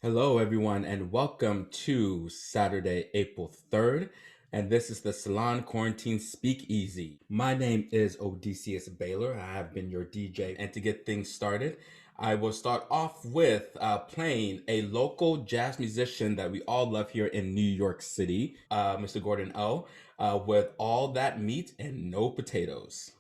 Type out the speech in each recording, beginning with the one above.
Hello, everyone, and welcome to Saturday, April 3rd. And this is the Salon Quarantine Speakeasy. My name is ODYSSEUS BAILER. I have been your DJ. And to get things started, I will start off with playing a local jazz musician that we all love here in New York City, Mr. Gordon O, with All That Meat and No Potatoes.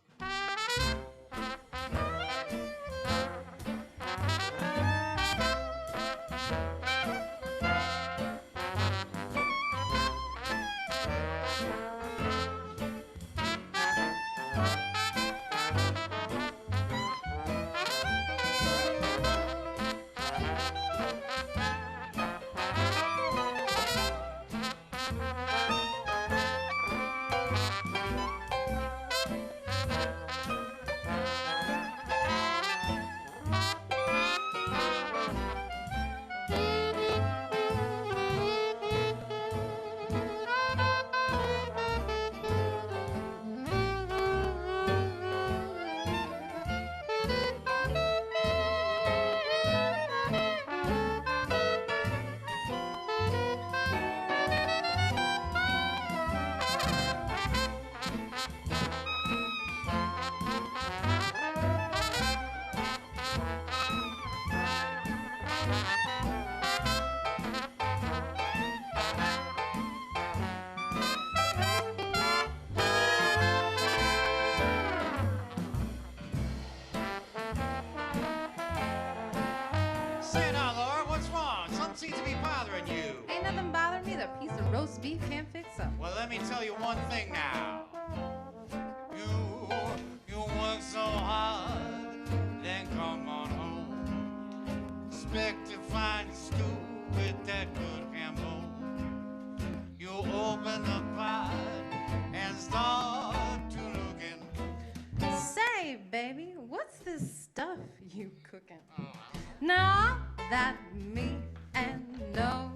Now that meat and no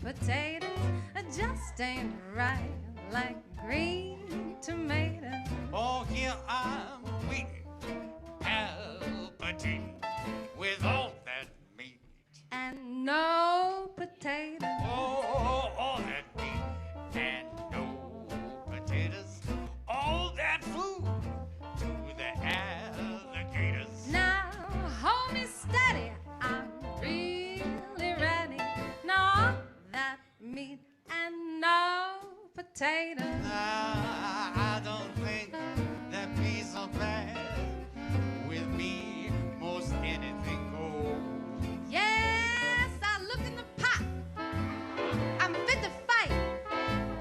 potatoes just ain't right like green tomatoes. Oh, here I'm waiting, palpitating with all that meat and no potatoes. Oh, all that meat and no potatoes. All that food to the alligators. Now hold me steady, I'm really ready. Now that meat and no potatoes. I don't think that be so bad. With me, most anything goes. Yes, I look in the pot. I'm fit to fight.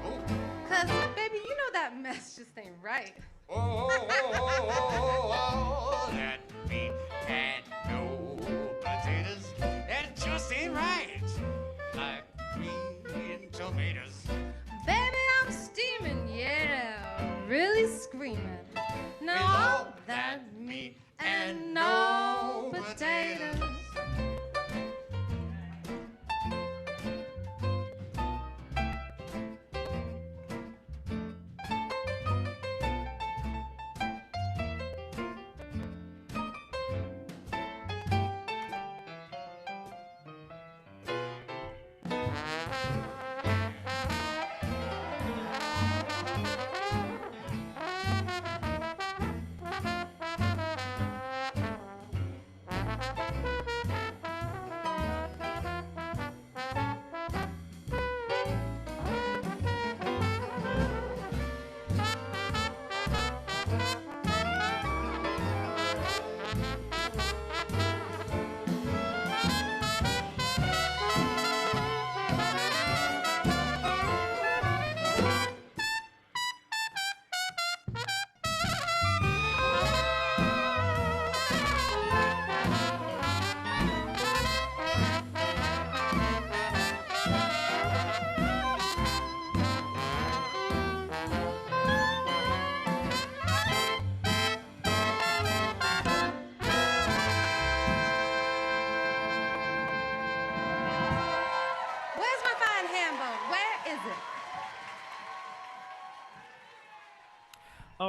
Oh. 'Cause, baby, you know that mess just ain't right. Oh, that meat and no potatoes. That just ain't right. Like green tomatoes. Baby, I'm steaming, yeah, really screaming. No, all that meat and no potatoes.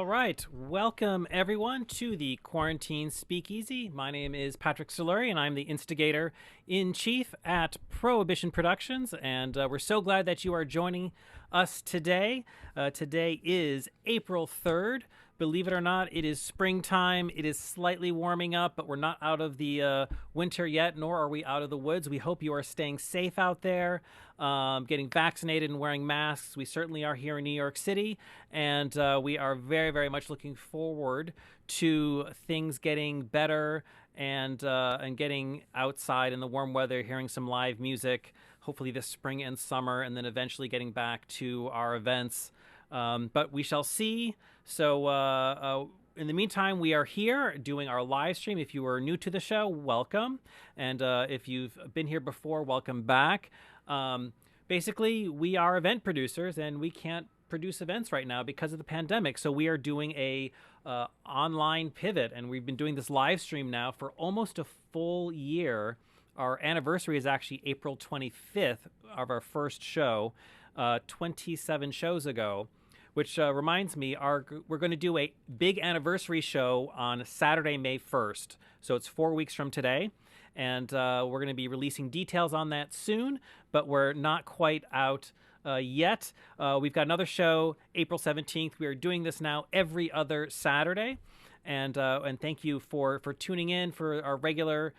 All right. Welcome, everyone, to the Quarantine Speakeasy. My name is Patrick Soluri, and I'm the instigator-in-chief at Prohibition Productions, and we're so glad that you are joining us today. Today is April 3rd. Believe it or not, it is springtime. It is slightly warming up, but we're not out of the winter yet, nor are we out of the woods. We hope you are staying safe out there, getting vaccinated and wearing masks. We certainly are here in New York City, and we are very, very much looking forward to things getting better and getting outside in the warm weather, hearing some live music, hopefully this spring and summer, and then eventually getting back to our events. But we shall see. So in the meantime, we are here doing our live stream. If you are new to the show, welcome. And if you've been here before, welcome back. Basically, we are event producers, and we can't produce events right now because of the pandemic. So we are doing a online pivot, and we've been doing this live stream now for almost a full year. Our anniversary is actually April 25th of our first show, 27 shows ago. Which reminds me, we're going to do a big anniversary show on Saturday, May 1st. So it's 4 weeks from today. And we're going to be releasing details on that soon, but we're not quite out yet. We've got another show, April 17th. We are doing this now every other Saturday. And thank you for tuning in, for our regular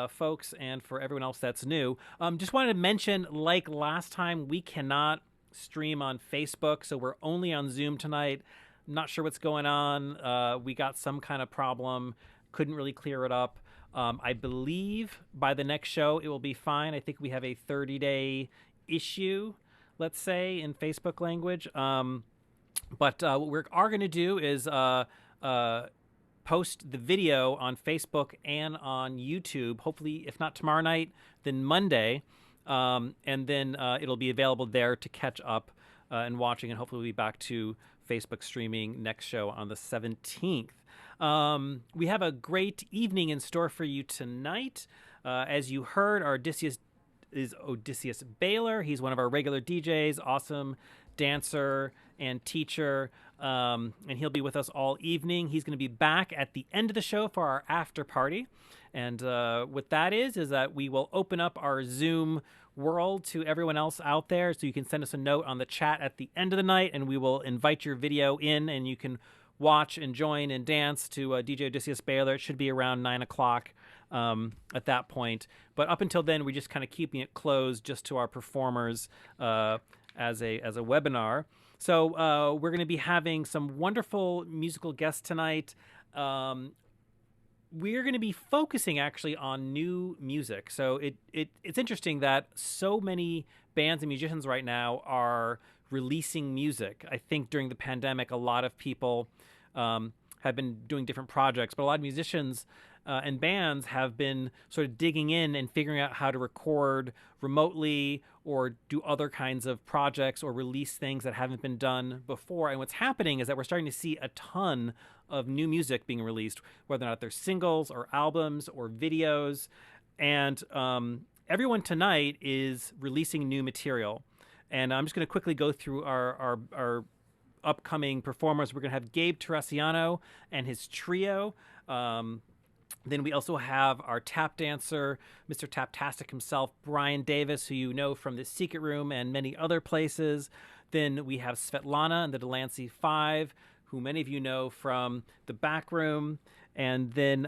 folks, and for everyone else that's new. Just wanted to mention, like last time, we cannot stream on Facebook, so we're only on Zoom tonight. I'm not sure what's going on. We got some kind of problem, couldn't really clear it up. I believe by the next show it will be fine. I think we have a 30-day issue, let's say, in Facebook language. But what we are going to do is post the video on Facebook and on YouTube, hopefully, if not tomorrow night, then Monday. And then it'll be available there to catch up and watching, and hopefully we'll be back to Facebook streaming next show on the 17th. We have a great evening in store for you tonight. As you heard, our Odysseus is Odysseus Bailer. He's one of our regular DJs, awesome dancer and teacher, and he'll be with us all evening. He's going to be back at the end of the show for our after party. And what that is that we will open up our Zoom world to everyone else out there. So you can send us a note on the chat at the end of the night, and we will invite your video in, and you can watch and join and dance to DJ Odysseus Bailer. It should be around 9 o'clock at that point. But up until then, we're just kind of keeping it closed just to our performers as a webinar. So we're going to be having some wonderful musical guests tonight. We're going to be focusing actually on new music. So it's interesting that so many bands and musicians right now are releasing music. I think during the pandemic, a lot of people have been doing different projects, but a lot of musicians and bands have been sort of digging in and figuring out how to record remotely or do other kinds of projects or release things that haven't been done before. And what's happening is that we're starting to see a ton of new music being released, whether or not they're singles or albums or videos. And everyone tonight is releasing new material. And I'm just going to quickly go through our upcoming performers. We're going to have Gabe Terracciano and his trio. Then we also have our tap dancer, Mr. Taptastic himself, Brian Davis, who you know from The Secret Room and many other places. Then we have Svetlana and the DELANCEY 5, who many of you know from The Back Room. And then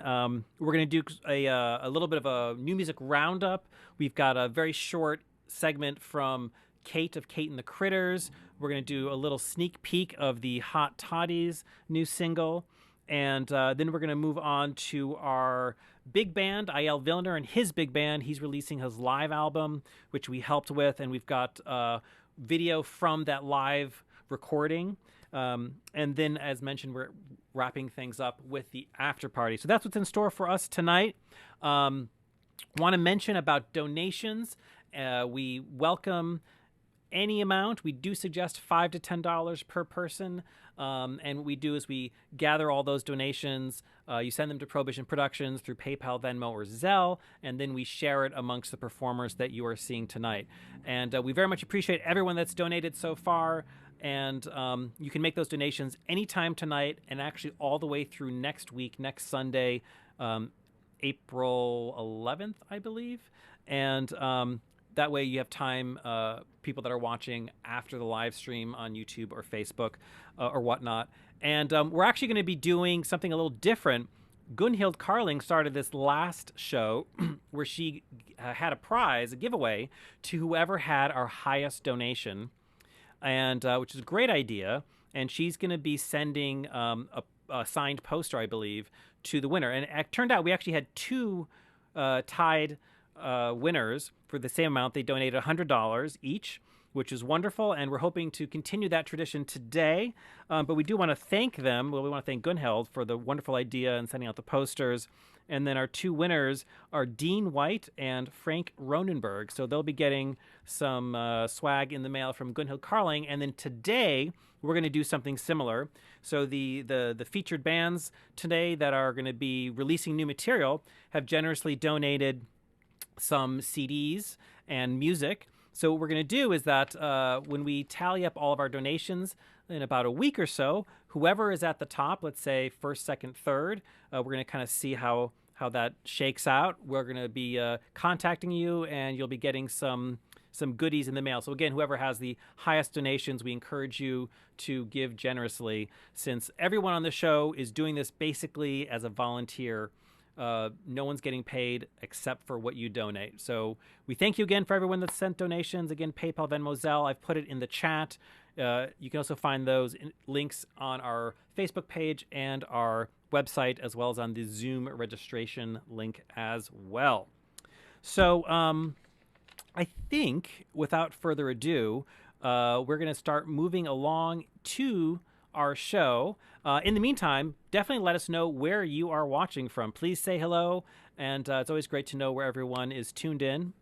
we're going to do a little bit of a new music roundup. We've got a very short segment from CAIT of CAIT and the Critters. We're going to do a little sneak peek of the HOT TODDIES new single. And then we're going to move on to our big band, EYAL VILNER and his big band. He's releasing his live album, which we helped with, and we've got video from that live recording. And then, as mentioned, we're wrapping things up with the after party. So that's what's in store for us tonight. Want to mention about donations. We welcome any amount. We do suggest $5 to $10 per person. And what we do is we gather all those donations. You send them to Prohibition Productions through PayPal, Venmo, or Zelle, and then we share it amongst the performers that you are seeing tonight. And we very much appreciate everyone that's donated so far. And you can make those donations anytime tonight and actually all the way through next week, next Sunday, April 11th, I believe. And that way you have time, people that are watching after the live stream on YouTube or Facebook or whatnot. And we're actually going to be doing something a little different. Gunhild Carling started this last show where she had a prize, a giveaway, to whoever had our highest donation, and which is a great idea. And she's going to be sending a signed poster, I believe, to the winner. And it turned out we actually had two tied winners for the same amount. They donated $100 each, which is wonderful, and we're hoping to continue that tradition today. But we do want to thank them. Well, we want to thank Gunhild for the wonderful idea and sending out the posters. And then our two winners are Dean White and Frank Ronenberg. So they'll be getting some swag in the mail from Gunhild Carling. And then today, we're going to do something similar. So the featured bands today that are going to be releasing new material have generously donated some CDs and music. So what we're going to do is that when we tally up all of our donations in about a week or so, whoever is at the top, let's say first, second, third, we're going to kind of see how that shakes out. We're going to be contacting you, and you'll be getting some goodies in the mail. So again, whoever has the highest donations, we encourage you to give generously, since everyone on the show is doing this basically as a volunteer. No one's getting paid except for what you donate. So we thank you again for everyone that sent donations. Again, PayPal, Venmo, Zelle. I've put it in the chat. You can also find those links on our Facebook page and our website, as well as on the Zoom registration link as well. So I think, without further ado, we're going to start moving along to our show. In the meantime, definitely let us know where you are watching from. Please say hello, and it's always great to know where everyone is tuned in.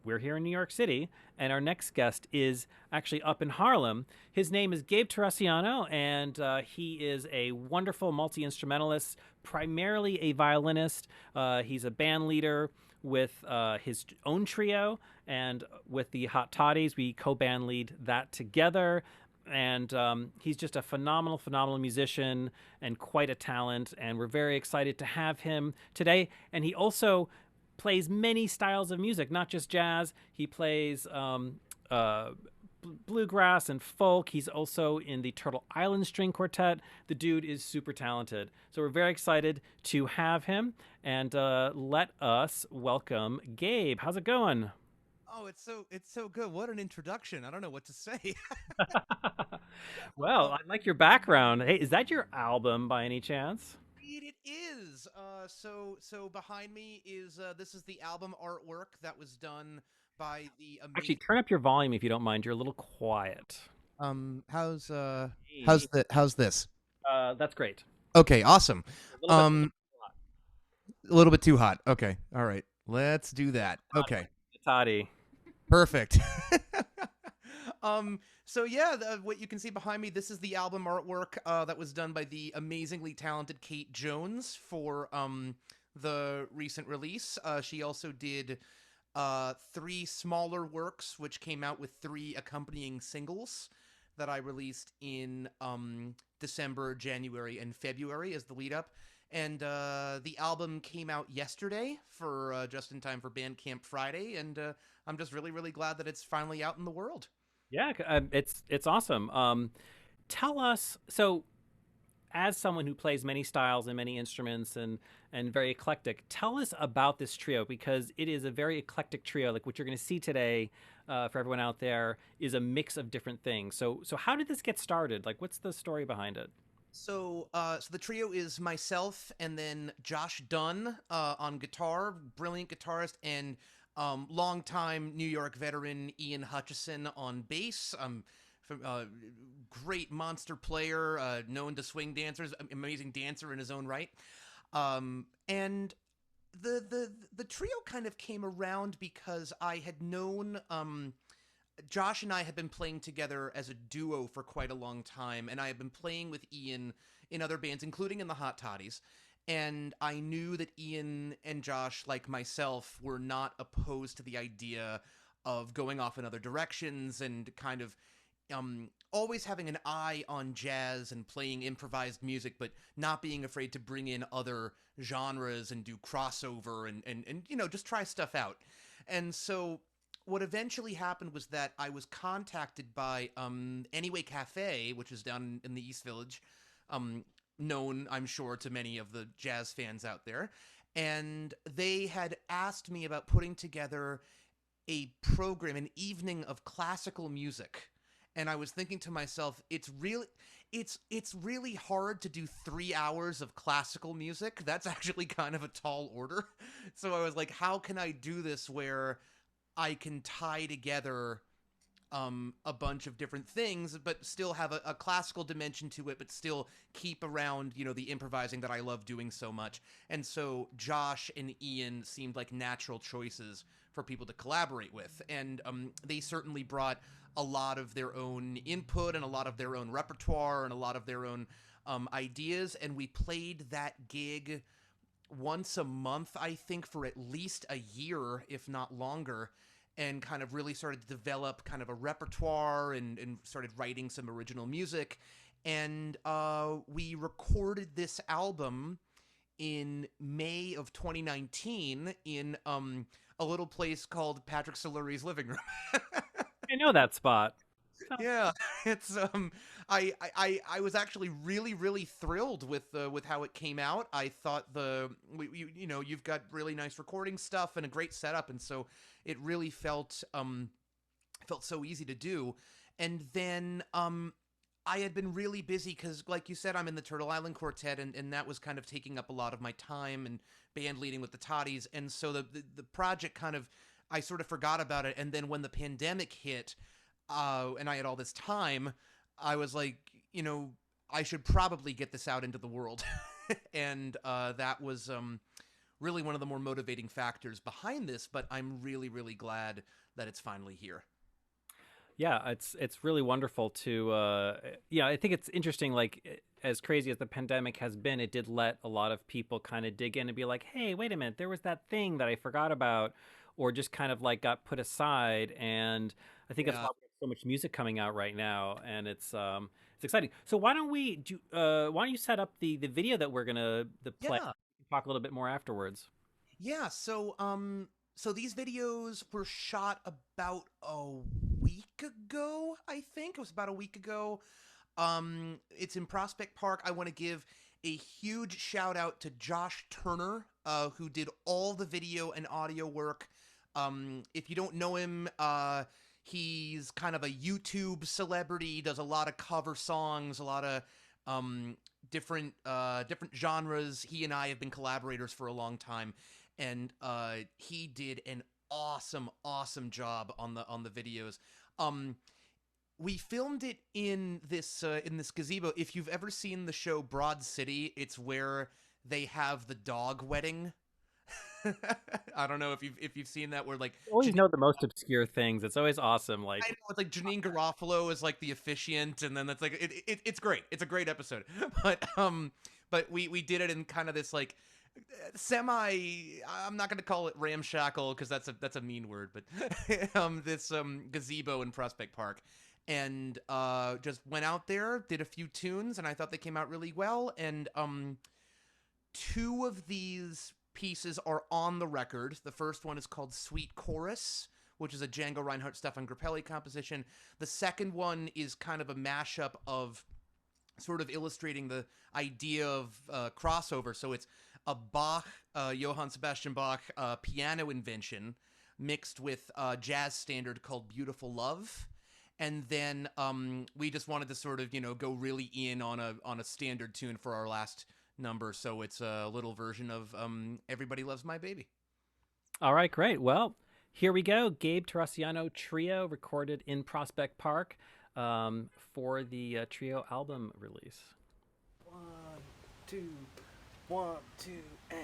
We're here in New York City, and our next guest is actually up in Harlem. His name is GABE TERRACCIANO, and he is a wonderful multi-instrumentalist, primarily a violinist. He's a band leader with his own trio, and with the Hot Toddies, we co-band lead that together. And he's just a phenomenal musician and quite a talent, and we're very excited to have him today. And he also plays many styles of music, not just jazz. He plays bluegrass and folk. He's also in the Turtle Island String Quartet. The dude is super talented. So we're very excited to have him, and let us welcome Gabe. How's it going? Oh, it's so good. What an introduction. I don't know what to say. Well, I like your background. Hey, is that your album by any chance? It is. So behind me is this is the album artwork that was done by the amazing... Actually, turn up your volume if you don't mind. You're a little quiet. how's Hey. how's this? That's great. Okay, awesome. A little bit too hot. Okay. All right. Let's do that. Okay. Toddy. Perfect. So yeah, what you can see behind me, this is the album artwork that was done by the amazingly talented Kate Jones for the recent release. She also did 3 smaller works, which came out with 3 accompanying singles that I released in December, January, and February as the lead up. And the album came out yesterday for just in time for Bandcamp Friday, and I'm just really glad that it's finally out in the world. Yeah, it's awesome. Tell us, so as someone who plays many styles and many instruments and very eclectic, tell us about this trio, because it is a very eclectic trio. Like what you're going to see today for everyone out there is a mix of different things. So how did this get started? Like, what's the story behind it? So the trio is myself and then Josh Dunn on guitar, brilliant guitarist, and longtime New York veteran Ian Hutchison on bass. Great monster player, known to swing dancers, amazing dancer in his own right. And the trio kind of came around because I had known Josh and I had been playing together as a duo for quite a long time, and I had been playing with Ian in other bands, including in the Hot Toddies. And I knew that Ian and Josh, like myself, were not opposed to the idea of going off in other directions and kind of always having an eye on jazz and playing improvised music, but not being afraid to bring in other genres and do crossover and just try stuff out. And so what eventually happened was that I was contacted by Anyway Cafe, which is down in the East Village, known, I'm sure, to many of the jazz fans out there. And they had asked me about putting together a program, an evening of classical music. And I was thinking to myself, it's really hard to do 3 hours of classical music. That's actually kind of a tall order. So I was like, how can I do this where I can tie together a bunch of different things, but still have a classical dimension to it, but still keep around, the improvising that I love doing so much. And so Josh and Ian seemed like natural choices for people to collaborate with. And they certainly brought a lot of their own input and a lot of their own repertoire and a lot of their own ideas. And we played that gig once a month, I think, for at least a year, if not longer, and kind of really started to develop kind of a repertoire and started writing some original music. And we recorded this album in May of 2019 in a little place called Patrick Soluri's living room. I know that spot. Yeah, it's I was actually really thrilled with how it came out. I thought you've got really nice recording stuff and a great setup, and so it really felt so easy to do. And then I had been really busy because, like you said, I'm in the Turtle Island Quartet, and that was kind of taking up a lot of my time and band leading with the Toddies, and so the project kind of, I sort of forgot about it. And then when the pandemic hit, and I had all this time, I was like, I should probably get this out into the world. And that was really one of the more motivating factors behind this, but I'm really glad that it's finally here. Yeah, it's really wonderful to, I think it's interesting, like, as crazy as the pandemic has been, it did let a lot of people kind of dig in and be like, hey, wait a minute, there was that thing that I forgot about, or just kind of like got put aside. And I think that's why there's so much music coming out right now, and it's exciting. So why don't you set up the video that we're gonna play? Yeah. Talk a little bit more afterwards. Yeah, so these videos were shot about a week ago, I think. It was about a week ago. It's in Prospect Park. I want to give a huge shout out to Josh Turner, who did all the video and audio work. If you don't know him, he's kind of a YouTube celebrity, does a lot of cover songs, a lot of different genres. He and I have been collaborators for a long time, and he did an awesome job on the videos. We filmed it in this gazebo. If you've ever seen the show Broad City, it's where they have the dog wedding. I don't know if you've seen that, where like You always know the most obscure things. It's always awesome. Like, I know, it's like Janine Garofalo is like the officiant, and then that's like it's great. It's a great episode. But we did it in kind of this like semi, I'm not going to call it ramshackle because that's a mean word, but this gazebo in Prospect Park, and just went out there, did a few tunes, and I thought they came out really well. And two of these pieces are on the record. The first one is called Sweet Chorus, which is a Django Reinhardt Stefan Grappelli composition. The second one is kind of a mashup of sort of illustrating the idea of crossover. So it's a Bach, Johann Sebastian Bach piano invention mixed with a jazz standard called Beautiful Love. And then we just wanted to sort of, go really in on a standard tune for our last number. So it's a little version of Everybody Loves My Baby. all right, great. Well, here we go. GABE TERRACCIANO TRIO, recorded in Prospect Park for the trio album release. 1, 2, 1, 2, and...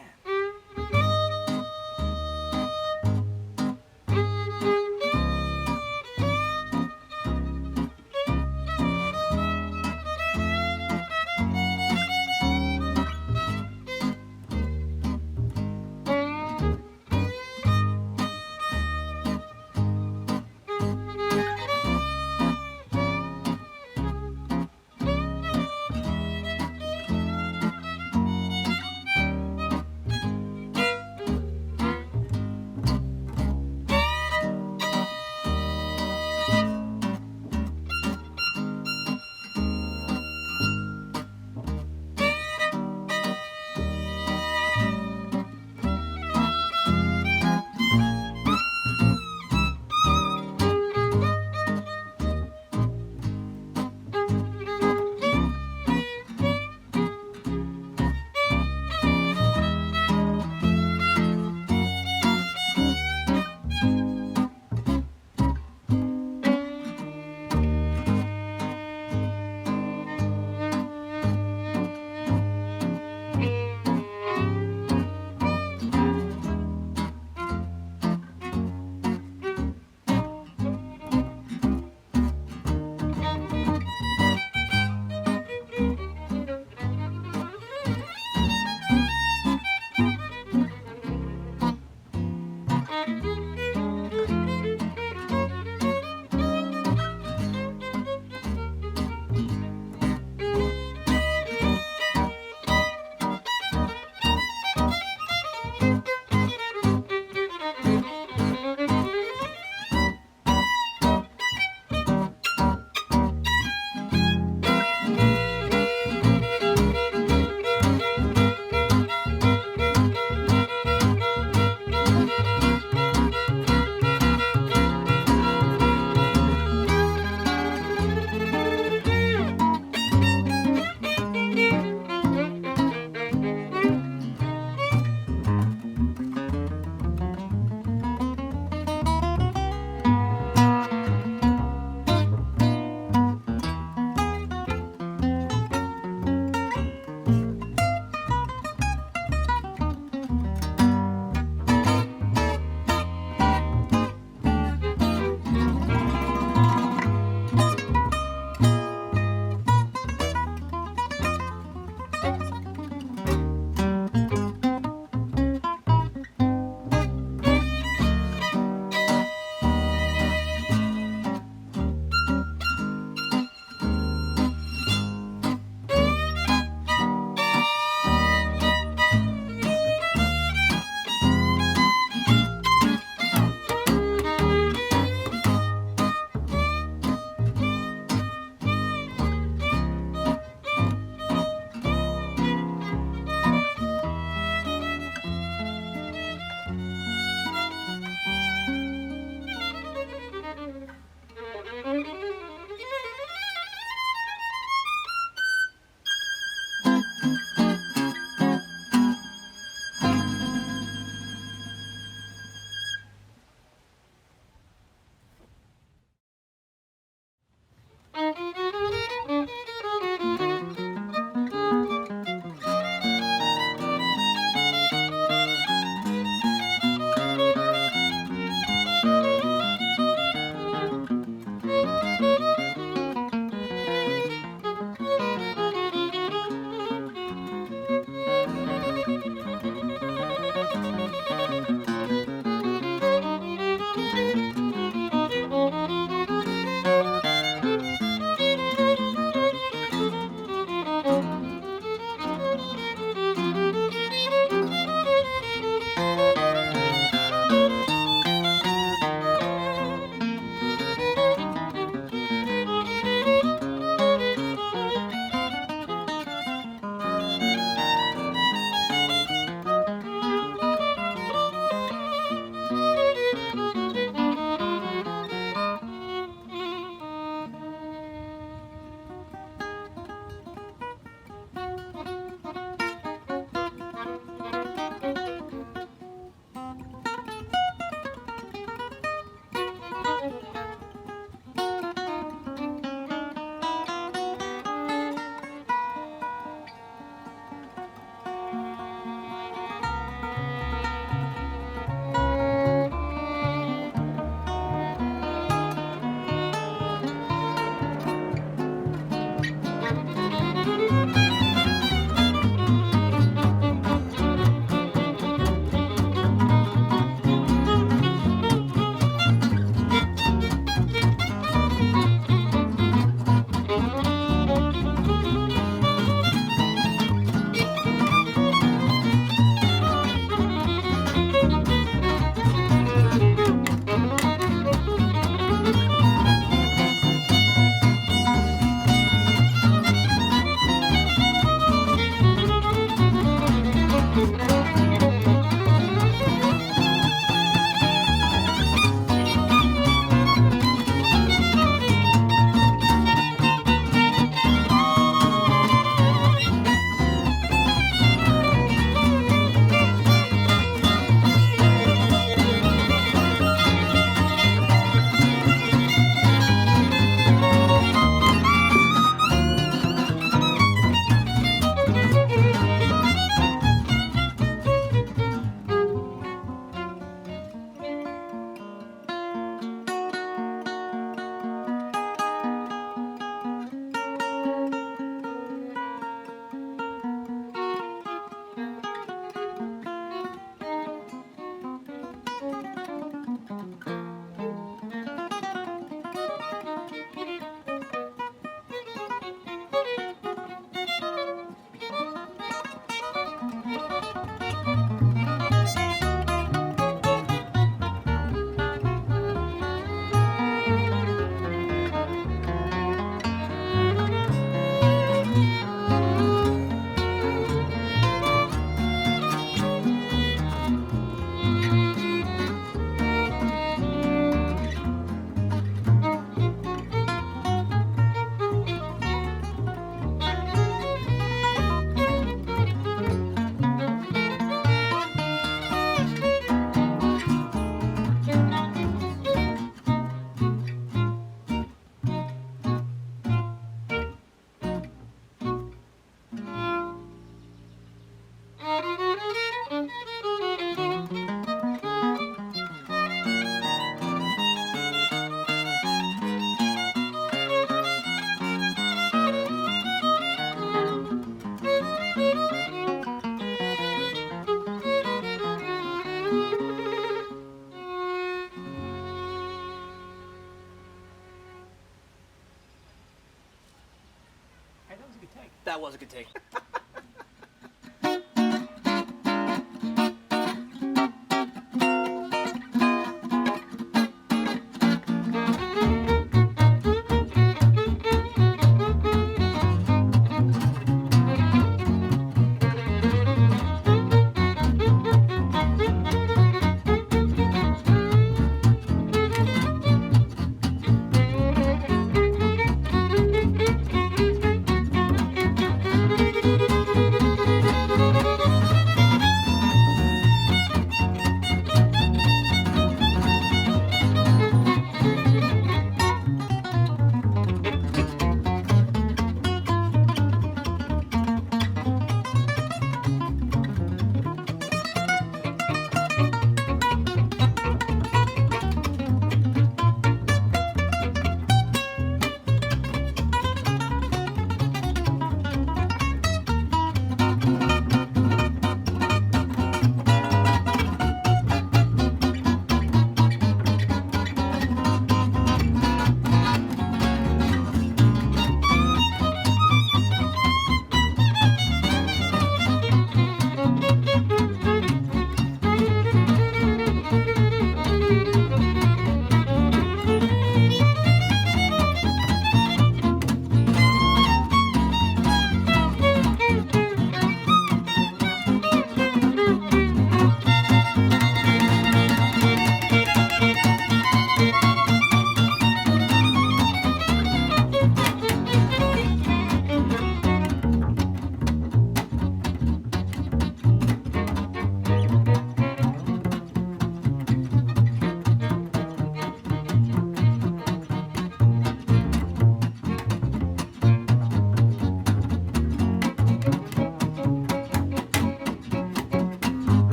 That was a good take.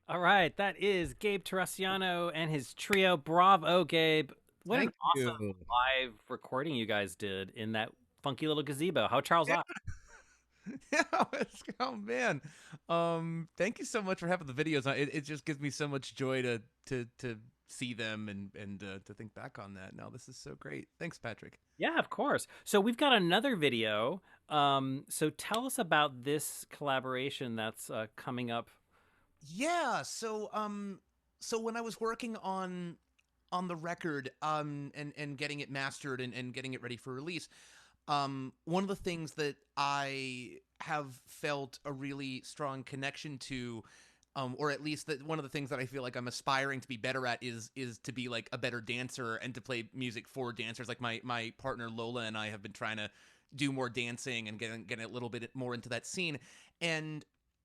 All right, that is Gabe Terracciano and his trio. Bravo, Gabe. What Thank an awesome you. live recording you guys did in that funky little gazebo. How Charles Yeah. up? Yeah, oh man, thank you so much for having the videos. It just gives me so much joy to see them and to think back on that. Now this is so great. Thanks, Patrick. Yeah, of course. So we've got another video. So tell us about this collaboration that's coming up. Yeah, so when I was working on the record and getting it mastered and getting it ready for release, one of the things that I have felt a really strong connection to, or at least that one of the things that I feel like I'm aspiring to be better at is to be like a better dancer and to play music for dancers. Like my partner Lola and I have been trying to do more dancing and getting a little bit more into that scene. And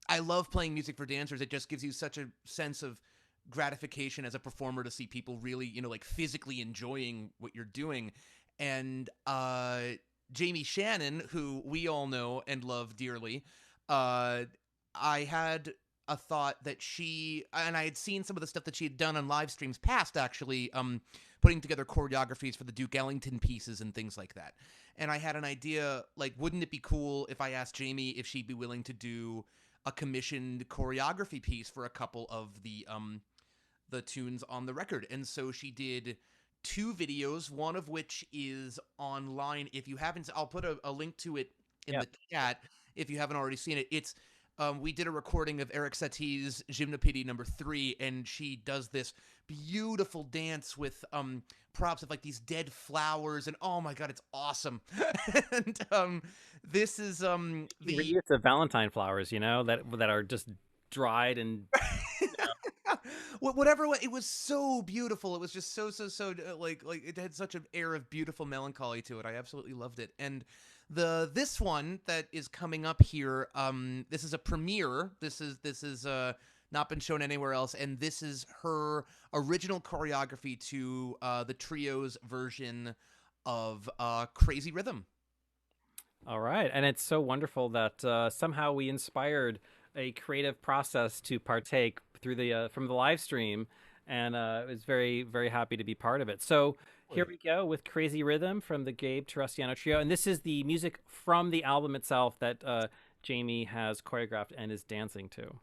I love playing music for dancers. It just gives you such a sense of gratification as a performer to see people really, you know, like physically enjoying what you're doing. And Jaime Shannon, who we all know and love dearly, I had a thought that and I had seen some of the stuff that she had done on live streams past, actually, putting together choreographies for the Duke Ellington pieces and things like that. And I had an idea, like, wouldn't it be cool if I asked Jaime if she'd be willing to do a commissioned choreography piece for a couple of the tunes on the record. And so she did 2 videos, one of which is online. If you haven't, I'll put a link to it in the chat if you haven't already seen it. It's we did a recording of Eric Satie's Gymnopédie number 3, and she does this beautiful dance with props of like these dead flowers, and oh my god, it's awesome. And this is the It's of Valentine flowers, you know, that are just dried and whatever way, it was so beautiful. It was just so like it had such an air of beautiful melancholy to it. I absolutely loved it. And this one that is coming up here, this is a premiere. This is not been shown anywhere else, and this is her original choreography to the trio's version of Crazy Rhythm. All right, and it's so wonderful that somehow we inspired a creative process to partake through the from the live stream, and was very, very happy to be part of it. So here we go with Crazy Rhythm from the GABE TERRACCIANO Trio, and this is the music from the album itself that Jamie has choreographed and is dancing to.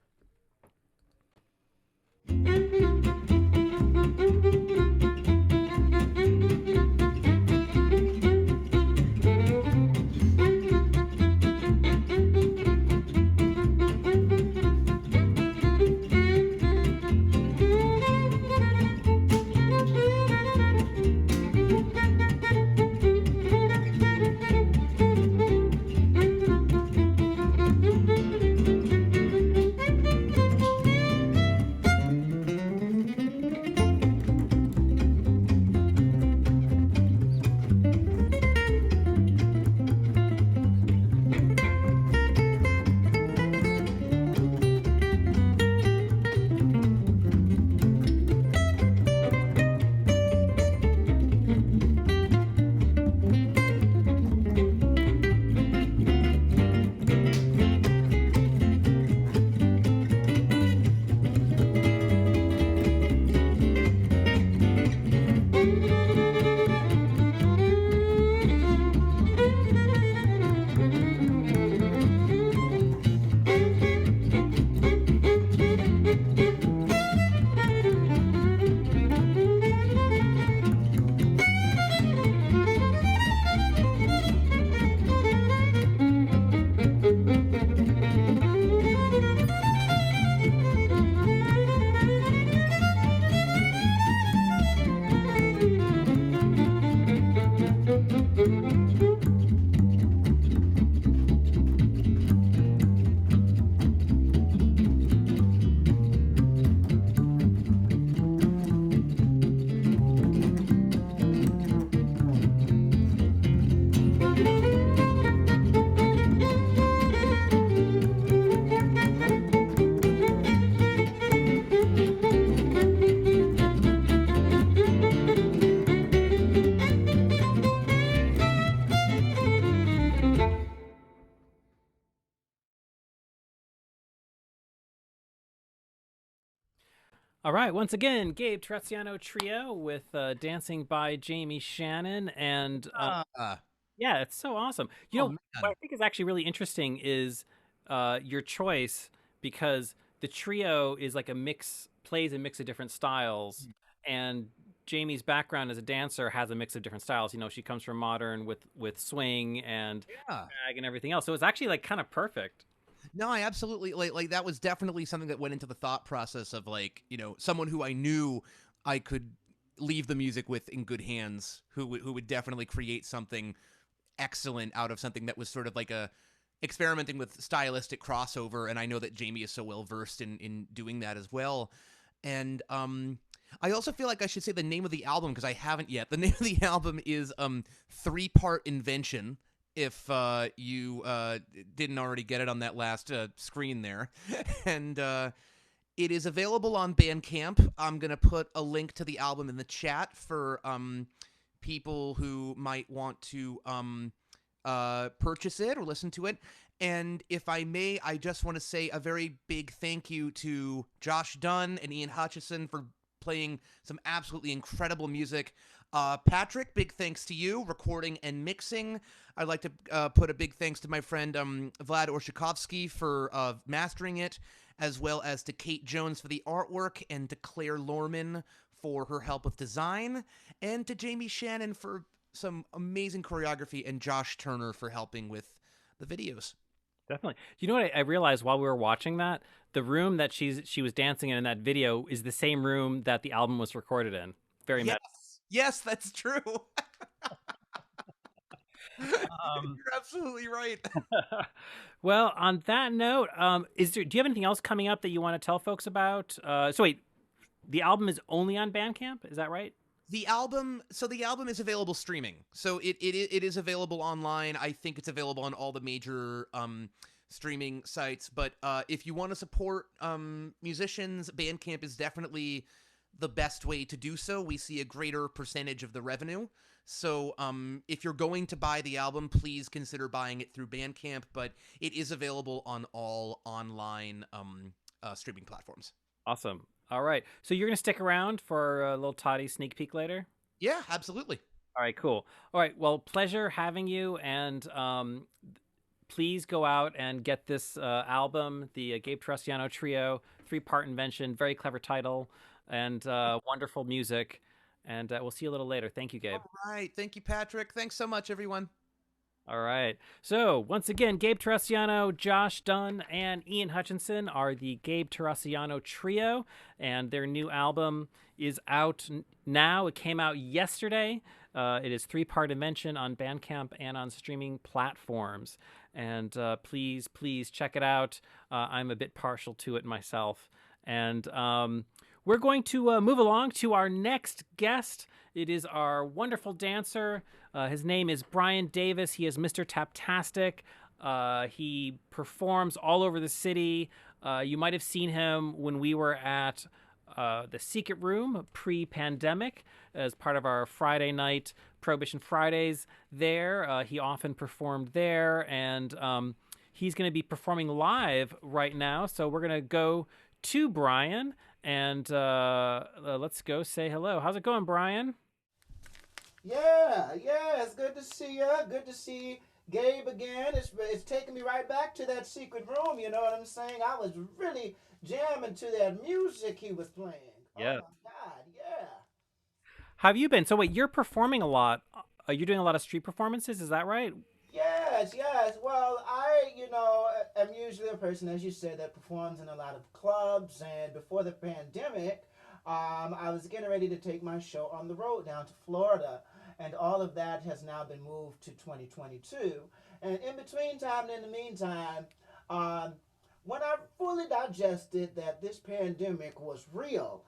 All right, once again, GABE TERRACCIANO Trio with dancing by Jaime Shannon, and yeah, it's so awesome. You know, what I think is actually really interesting is your choice, because the trio is like a mix, plays a mix of different styles, and Jamie's background as a dancer has a mix of different styles. You know, she comes from modern with swing and drag and everything else, so it's actually like kind of perfect. No, I absolutely like that was definitely something that went into the thought process of, like, you know, someone who I knew I could leave the music with in good hands, who would definitely create something excellent out of something that was sort of like a experimenting with stylistic crossover. And I know that Jamie is so well versed in doing that as well. And I also feel like I should say the name of the album, because I haven't yet. The name of the album is 3-Part Invention, if you didn't already get it on that last screen there. And it is available on Bandcamp. I'm going to put a link to the album in the chat for people who might want to purchase it or listen to it. And if I may, I just want to say a very big thank you to Josh Dunn and Ian Hutchison for playing some absolutely incredible music. Patrick, big thanks to you, recording and mixing. I'd like to put a big thanks to my friend Vlad Orshakovsky for mastering it, as well as to Kate Jones for the artwork, and to Claire Lorman for her help with design, and to Jaime Shannon for some amazing choreography, and Josh Turner for helping with the videos. Definitely. You know what I realized while we were watching that? The room that she was dancing in that video is the same room that the album was recorded in. Very Yes, meta. yes, that's true. You're absolutely right. Well, on that note, do you have anything else coming up that you want to tell folks about? So wait, the album is only on Bandcamp, is that right? The album is available streaming. So it is available online. I think it's available on all the major streaming sites. But if you want to support musicians, Bandcamp is definitely the best way to do so. We see a greater percentage of the revenue. So if you're going to buy the album, please consider buying it through Bandcamp. But it is available on all online streaming platforms. Awesome. All right. So you're going to stick around for a little Toddy sneak peek later? Yeah, absolutely. All right, cool. All right. Well, pleasure having you. And please go out and get this album, the GABE TERRACCIANO Trio, 3-part invention, very clever title, and wonderful music. And we'll see you a little later. Thank you, Gabe. All right. Thank you, Patrick. Thanks so much, everyone. All right. So once again, GABE TERRACCIANO, Josh Dunn, and Ian Hutchinson are the GABE TERRACCIANO Trio, and their new album is out now. It came out yesterday. It is 3-part invention on Bandcamp and on streaming platforms. And please check it out. I'm a bit partial to it myself. And we're going to move along to our next guest. It is our wonderful dancer. His name is Brian Davis. He is Mr. Taptastic. He performs all over the city. You might have seen him when we were at the Secret Room pre-pandemic as part of our Friday night Prohibition Fridays there. He often performed there, and he's going to be performing live right now. So we're going to go to Brian, and let's go say hello. How's it going, Brian? Yeah, it's good to see you. Good to see Gabe again. It's taking me right back to that secret room, you know what I'm saying? I was really jamming to that music he was playing. Yeah. Oh my God, yeah. How have you been? So wait, you're performing a lot. You're doing a lot of street performances, is that right? Yes. Well, am usually a person, as you said, that performs in a lot of clubs. And before the pandemic, I was getting ready to take my show on the road down to Florida. And all of that has now been moved to 2022. And in between time and in the meantime, when I fully digested that this pandemic was real,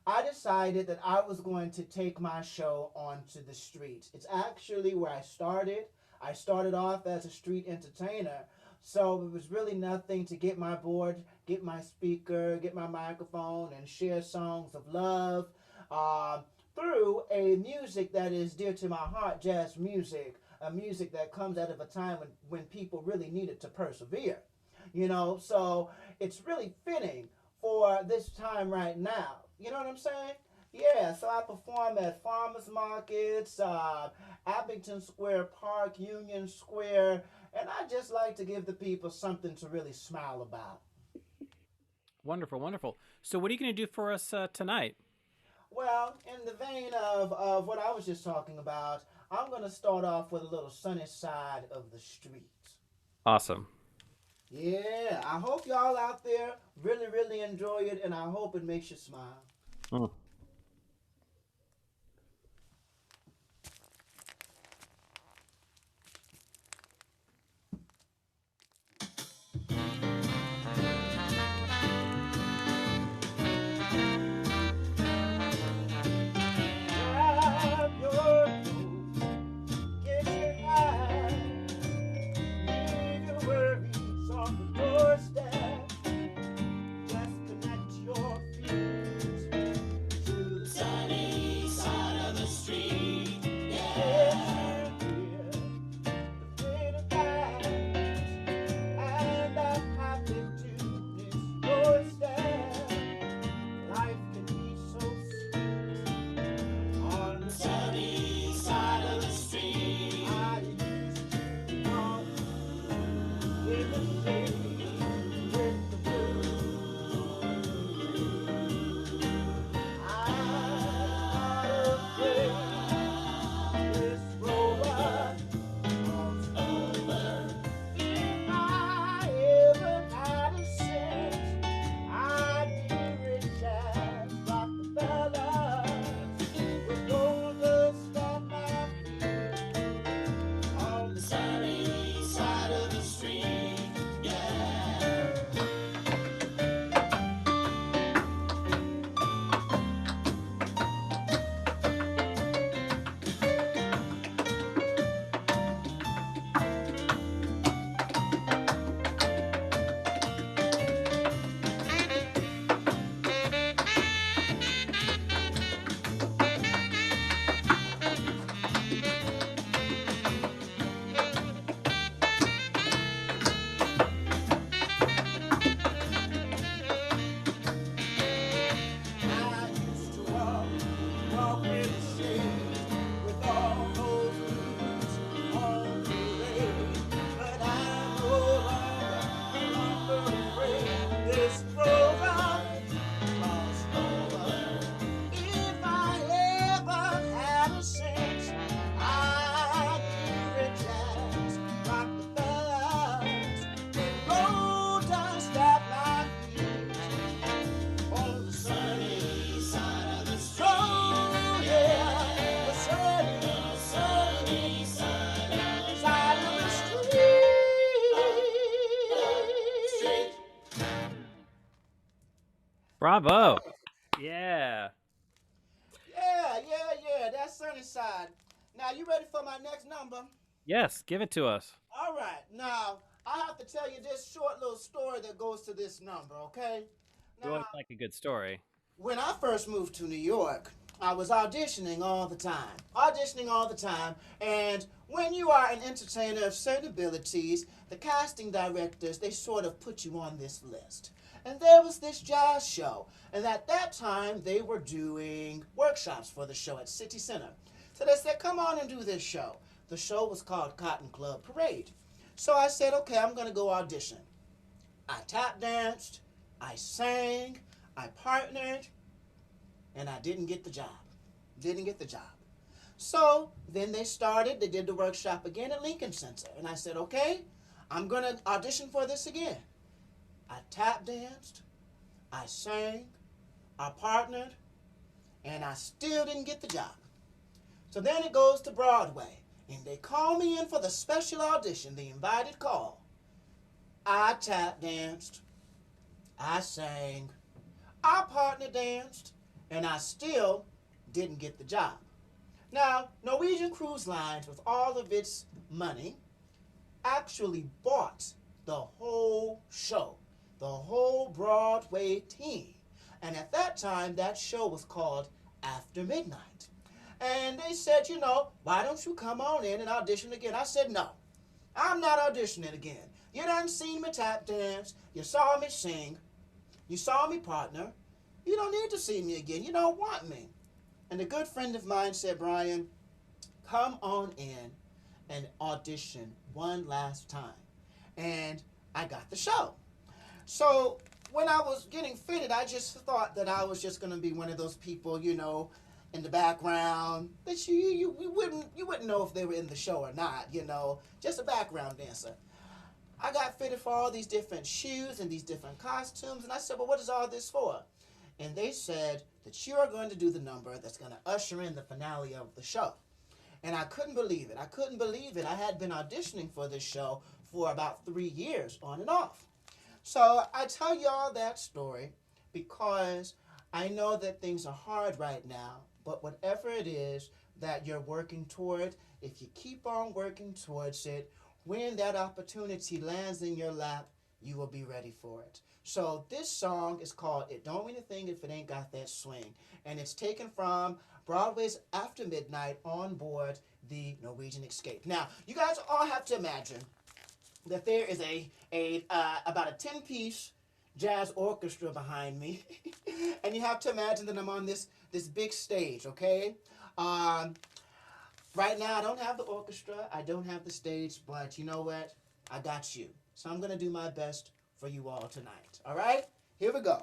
I decided that I was going to take my show onto the streets. It's actually where I started. I started off as a street entertainer, so it was really nothing to get my board, get my speaker, get my microphone, and share songs of love through a music that is dear to my heart, jazz music, a music that comes out of a time when people really needed to persevere. So it's really fitting for this time right now. You know what I'm saying? Yeah, so I perform at farmers markets, Abington Square Park, Union Square, and I just like to give the people something to really smile about. Wonderful. So what are you going to do for us tonight? Well, in the vein of what I was just talking about, I'm going to start off with a little sunny side of the streets. Awesome. Yeah, I hope y'all out there really, really enjoy it, and I hope it makes you smile. Mm. Grab your clothes, get your eyes, leave your worries on the doorstep. Just connect your feet Bravo. Yeah. Yeah, that's Sunnyside. Now, you ready for my next number? Yes, give it to us. All right, now, I have to tell you this short little story that goes to this number, okay? You Now, always like a good story. when I first moved to New York, I was auditioning all the time. And when you are an entertainer of certain abilities, the casting directors, they sort of put you on this list. And there was this jazz show. And at that time, they were doing workshops for the show at City Center. So they said, come on and do this show. The show was called Cotton Club Parade. So I said, okay, I'm going to go audition. I tap danced, I sang, I partnered, and I didn't get the job. So then they did the workshop again at Lincoln Center. And I said, okay, I'm going to audition for this again. I tap danced, I sang, I partnered, and I still didn't get the job. So then it goes to Broadway, and they call me in for the special audition, the invited call. I tap danced, I sang, I partner danced, and I still didn't get the job. Now, Norwegian Cruise Lines, with all of its money, actually bought the whole show, the whole Broadway team. And at that time, that show was called After Midnight. And they said, why don't you come on in and audition again? I said, no, I'm not auditioning again. You done seen me tap dance. You saw me sing. You saw me partner. You don't need to see me again. You don't want me. And a good friend of mine said, Brian, come on in and audition one last time. And I got the show. So when I was getting fitted, I just thought that I was just going to be one of those people, in the background that you wouldn't know if they were in the show or not, just a background dancer. I got fitted for all these different shoes and these different costumes, and I said, well, what is all this for? And they said that you are going to do the number that's going to usher in the finale of the show. And I couldn't believe it. I had been auditioning for this show for about 3 years, on and off. So I tell you all that story because I know that things are hard right now, but whatever it is that you're working toward, if you keep on working towards it, when that opportunity lands in your lap, you will be ready for it. So this song is called It Don't Mean a Thing If It Ain't Got That Swing, and it's taken from Broadway's After Midnight on board the Norwegian Escape. Now, you guys all have to imagine that there is about a 10-piece jazz orchestra behind me, and you have to imagine that I'm on this big stage, okay? Right now, I don't have the orchestra, I don't have the stage, but you know what? I got you. So I'm going to do my best for you all tonight, all right? Here we go.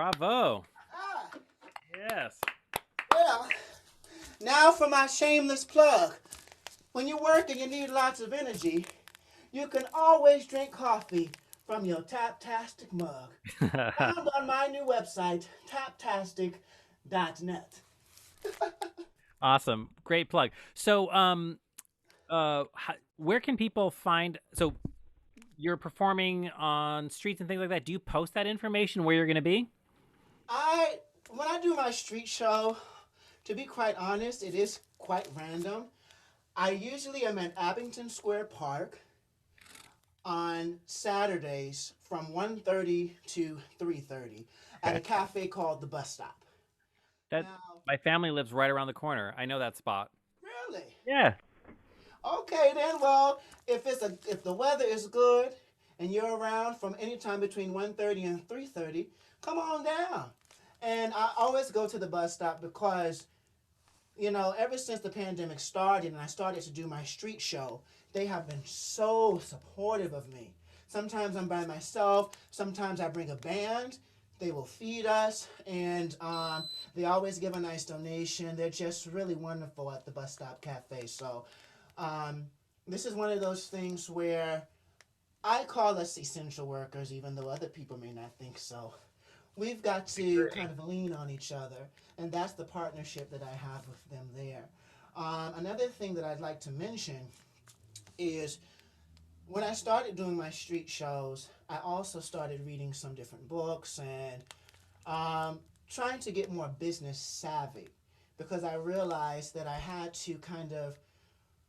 Bravo. Ah, Yes. well, now for my shameless plug. When you work and you need lots of energy, you can always drink coffee from your Taptastic mug. Found on my new website, taptastic.net. Awesome. Great plug. So, where can people find? So, you're performing on streets and things like that. Do you post that information where you're going to be? When I do my street show, to be quite honest, it is quite random. I usually am at Abington Square Park on Saturdays from 1:30 to 3:30 at a cafe called The Bus Stop. That Now, my family lives right around the corner. I know that spot. really? Yeah. Okay then. Well, if the weather is good and you're around from any time between 1:30 and 3:30, come on down. And I always go to the bus stop because, ever since the pandemic started and I started to do my street show, they have been so supportive of me. Sometimes I'm by myself. Sometimes I bring a band. They will feed us, and they always give a nice donation. They're just really wonderful at the Bus Stop Cafe. So this is one of those things where I call us essential workers, even though other people may not think so. We've got to kind of lean on each other, and that's the partnership that I have with them there. Another thing that I'd like to mention is when I started doing my street shows, I also started reading some different books and trying to get more business savvy, because I realized that I had to kind of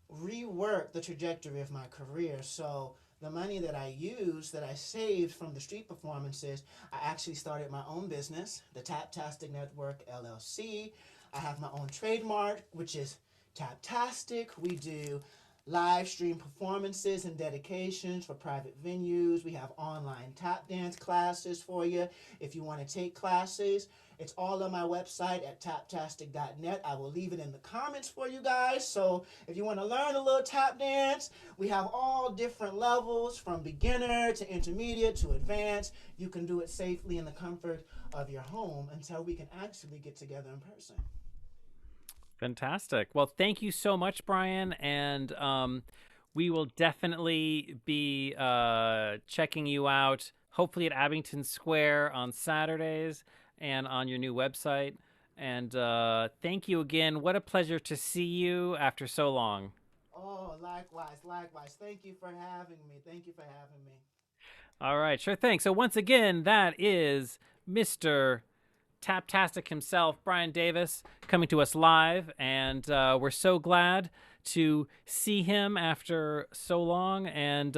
rework the trajectory of my career. So the money that I used, that I saved from the street performances, I actually started my own business, the Taptastic Network LLC. I have my own trademark, which is Taptastic. We do live stream performances and dedications for private venues. We have online tap dance classes for you if you want to take classes. It's all on my website at taptastic.net. I will leave it in the comments for you guys. So if you want to learn a little tap dance, we have all different levels from beginner to intermediate to advanced. You can do it safely in the comfort of your home until we can actually get together in person. Fantastic. Well, thank you so much, Brian. And we will definitely be checking you out, hopefully at Abington Square on Saturdays and on your new website. And thank you again. What a pleasure to see you after so long. Oh, likewise. Thank you for having me. All right, sure thing. So once again, that is Mr. Taptastic himself, Brian Davis, coming to us live, and we're so glad to see him after so long. And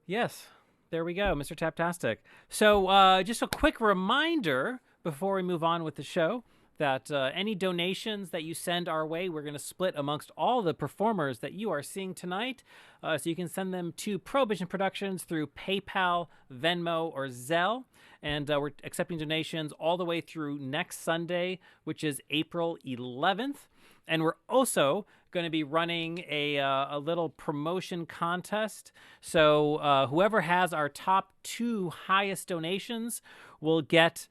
yes, there we go, Mr. Taptastic. So just a quick reminder before we move on with the show that any donations that you send our way, we're going to split amongst all the performers that you are seeing tonight. So you can send them to Prohibition Productions through PayPal, Venmo, or Zelle. And we're accepting donations all the way through next Sunday, which is April 11th. And we're also going to be running a little promotion contest. So whoever has our top 2 highest donations will get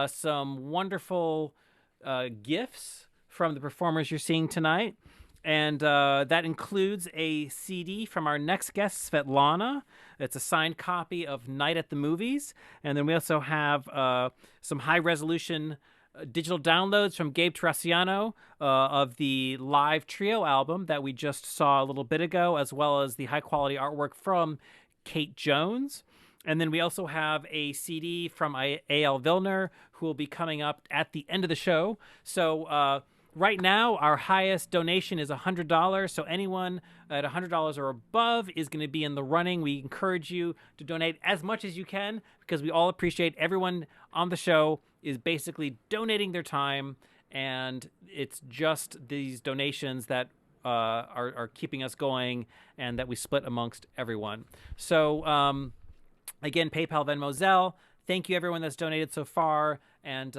some wonderful gifts from the performers you're seeing tonight. And that includes a CD from our next guest, Svetlana. It's a signed copy of Night at the Movies. And then we also have some high-resolution digital downloads from GABE TERRACCIANO of the live trio album that we just saw a little bit ago, as well as the high-quality artwork from Kate Jones. And then we also have a CD from EYAL VILNER, who will be coming up at the end of the show. So right now, our highest donation is $100. So anyone at $100 or above is going to be in the running. We encourage you to donate as much as you can, because we all appreciate everyone on the show is basically donating their time. And it's just these donations that are keeping us going and that we split amongst everyone. So again, PayPal, Venmo, Zelle. Thank you, everyone that's donated so far, and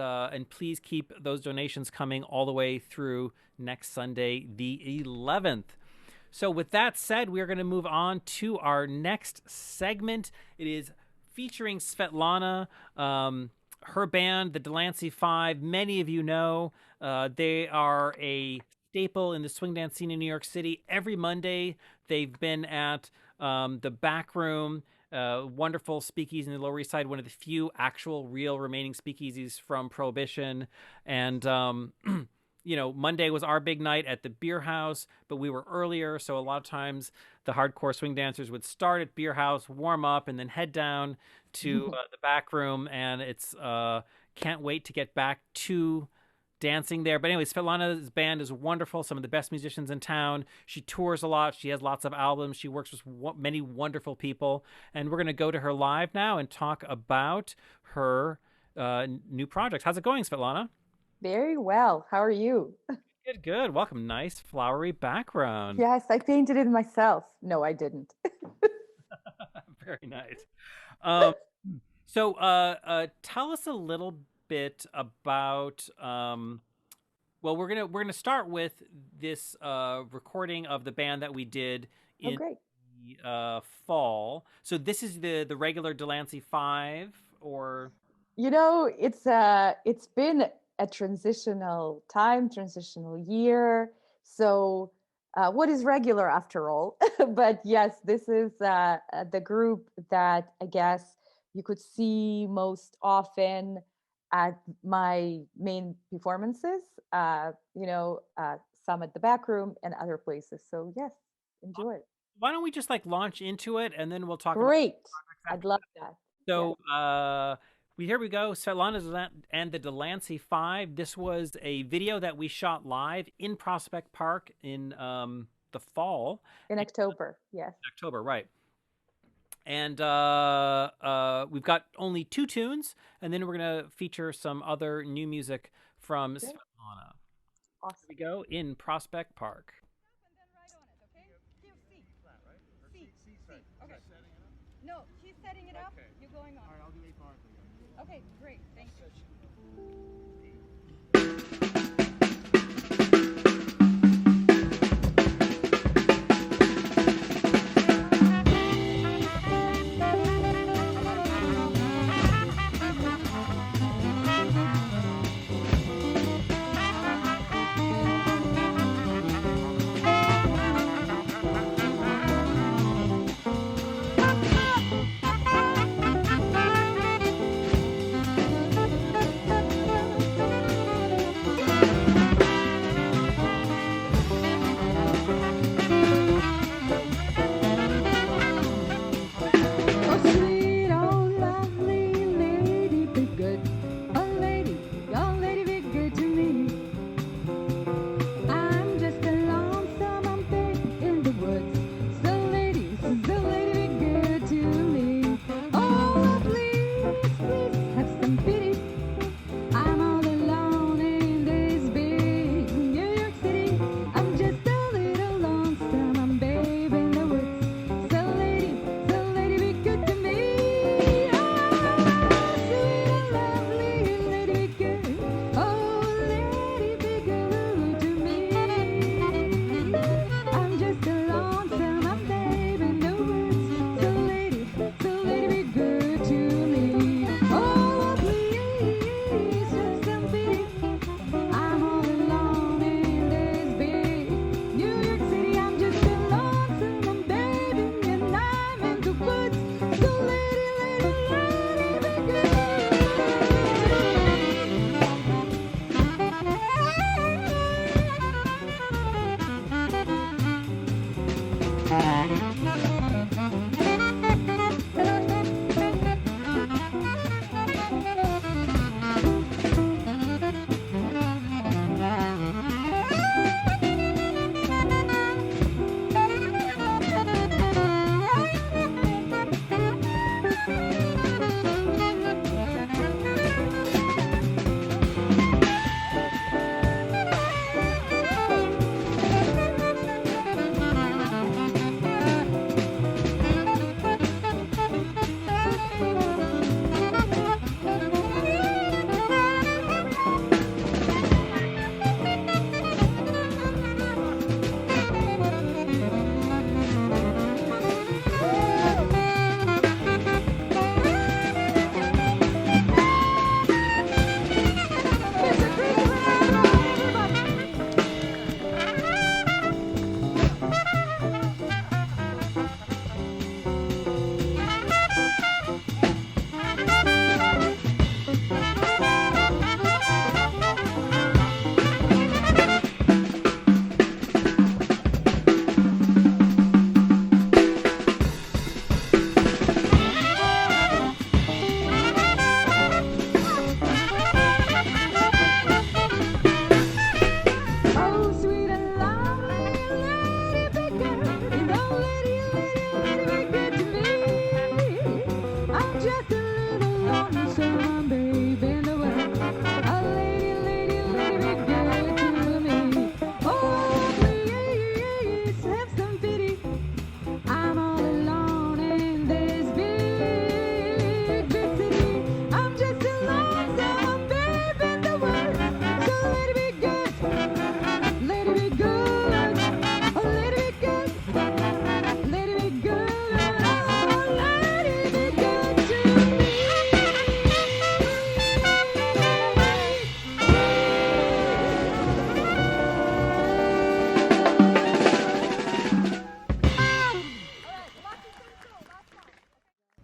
please keep those donations coming all the way through next Sunday, the 11th. So with that said, we are going to move on to our next segment. It is featuring Svetlana. her band, the Delancey Five. Many of you know they are a staple in the swing dance scene in New York City. Every Monday, they've been at the Back Room, wonderful speakeasy in the Lower East Side, one of the few actual, real remaining speakeasies from Prohibition. And you know, Monday was our big night at the Beer House, but we were earlier, so a lot of times the hardcore swing dancers would start at Beer House, warm up, and then head down to the Back Room, and it's can't wait to get back to dancing there. But anyway, Svetlana's band is wonderful, some of the best musicians in town. She tours a lot. She has lots of albums. She works with many wonderful people, and we're going to go to her live now and talk about her new projects. How's it going, Svetlana? Very well. How are you? Good, good. Welcome. Nice flowery background. Yes, I painted it myself. No, I didn't. Very nice. So tell us a little bit about well, we're gonna start with this recording of the band that we did in the fall. So this is the regular Delancey 5, or you know, it's been a transitional time, transitional year. So what is regular after all? But yes, this is the group that I guess you could see most often at my main performances, you know, some at the Back Room and other places. So yes, enjoy it. Why don't we just like launch into it, and then we'll talk Great. about I'd love that. So here we go. Svetlana and the Delancey 5. This was a video that we shot live in Prospect Park in the fall. In October, yes. October, right. And we've got only 2 tunes, and then we're going to feature some other new music from Svetlana. Awesome. Here we go in Prospect Park. And then right on it, okay? Here, C. C. Okay. No, she's setting it up. You're going on. All right, I'll do 8 bars. Okay, great. Thank you.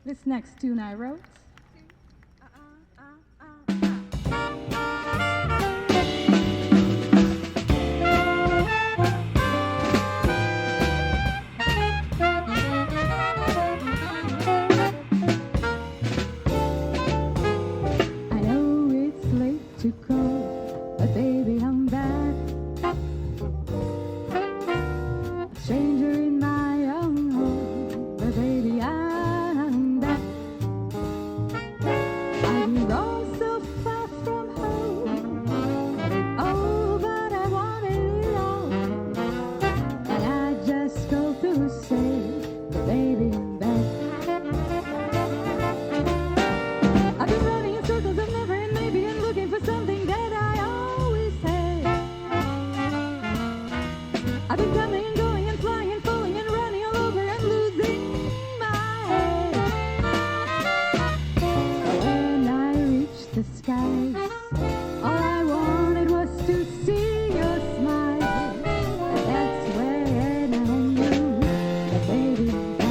This next tune I wrote. I know it's late to call, but baby, I'm back. A stranger in my own home, but baby, I'm back. I belong so far from home. Oh, but I wanted it all. And I just go to say, but baby, I'm back. I've been running in circles of never and maybe and looking for something that I always had. I've been coming and going and flying and falling and running all over and losing my head. When I reached the skies, all I wanted was to see your smile. That's when I knew that baby, I'm back.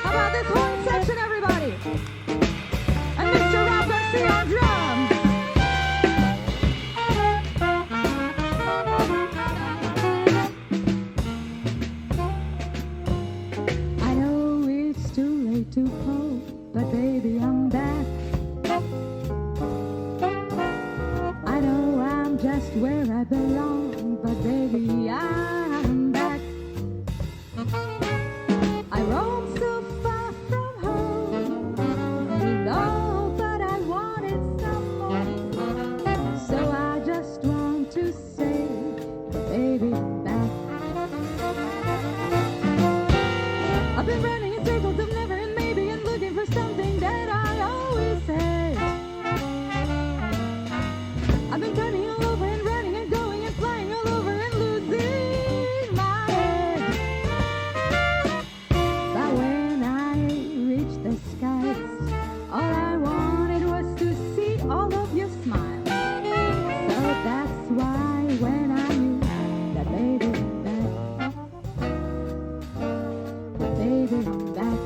How about this horn section, everybody? And Mr. Rob Garcia on drums. I know it's too late to call, but baby, I'm back. I know I'm just where I belong, but baby, I'm back. I roam so far from home, and all but I wanted some more. So I just want to say, baby, I'm back. I've been running in circles of never and maybe and looking for something that I always had. I've been turning all over and running and going and flying all over and losing my head. But when I reached the skies, all I wanted was to see all of your smiles. So that's why when I knew that baby, I'm back. That baby, I'm back.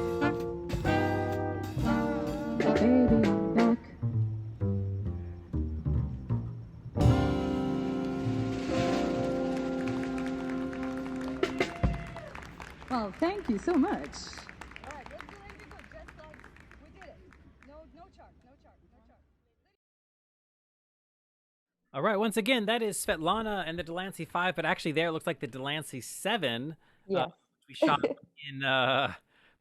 That baby, I'm back. Well, thank you so much. All right, let's do anything good, just like we did it. No chart, no chart, no chart. All right, once again, that is Svetlana and the Delancey 5, but actually there it looks like the Delancey 7. Yes. We shot in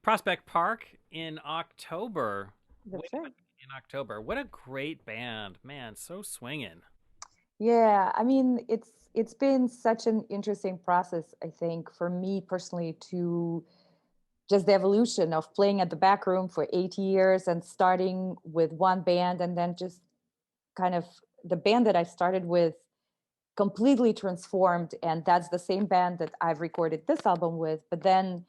Prospect Park in October. That's Way right. back in October. What a great band. Man, so swinging. Yeah, I mean, it's been such an interesting process, I think, for me personally to just the evolution of playing at the back room for 8 years and starting with one band, and then just kind of the band that I started with completely transformed, and that's the same band that I've recorded this album with. But then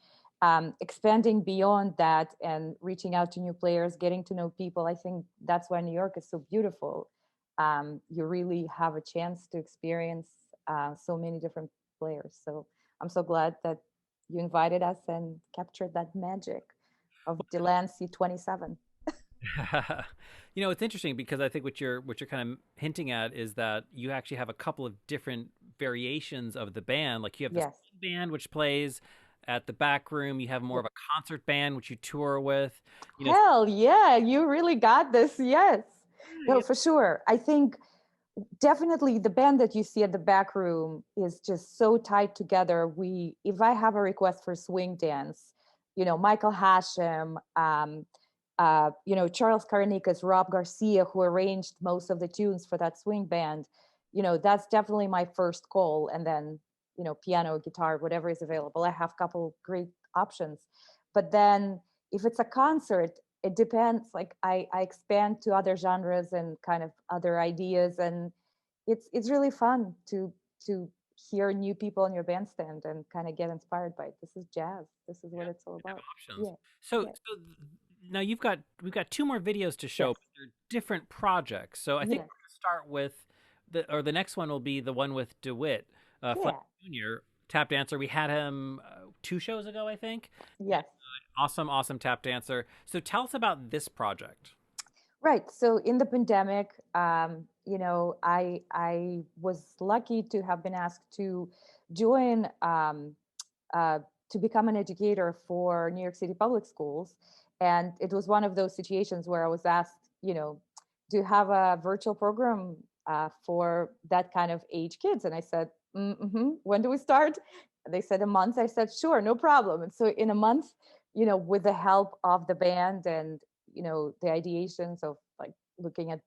expanding beyond that and reaching out to new players, getting to know people. I think that's why New York is so beautiful. You really have a chance to experience so many different players. So I'm so glad that you invited us and captured that magic of DELANCEY 27. You know, it's interesting because I think what you're kind of hinting at is that you actually have a couple of different variations of the band. Like you have this band which plays at the back room. You have more of a concert band which you tour with. You know, Hell yeah, you really got this. Yes. No, for sure. I think definitely the band that you see at the back room is just so tied together. If I have a request for swing dance, you know, Michael Hashem, you know, Charles Karanikas, Rob Garcia, who arranged most of the tunes for that swing band, you know, that's definitely my first call. And then, you know, piano, guitar, whatever is available. I have a couple great options. But then if it's a concert, it depends. Like I expand to other genres and kind of other ideas. And it's really fun to hear new people in your bandstand and kind of get inspired by it. This is jazz. This is what it's all about. Options. Yeah. So now we've got 2 more videos to show, but they're different projects. So I think we're going to start with the next one will be the one with Dewitt, Fleming Jr., tap dancer. We had him 2 shows ago, I think. Yes. Awesome tap dancer. So tell us about this project. Right. So in the pandemic, you know, I was lucky to have been asked to join to become an educator for New York City public schools. And it was one of those situations where I was asked, you know, do you have a virtual program for that kind of age kids? And I said, when do we start? And they said a month. I said, sure, no problem. And so in a month, you know, with the help of the band and, you know, the ideations of like looking at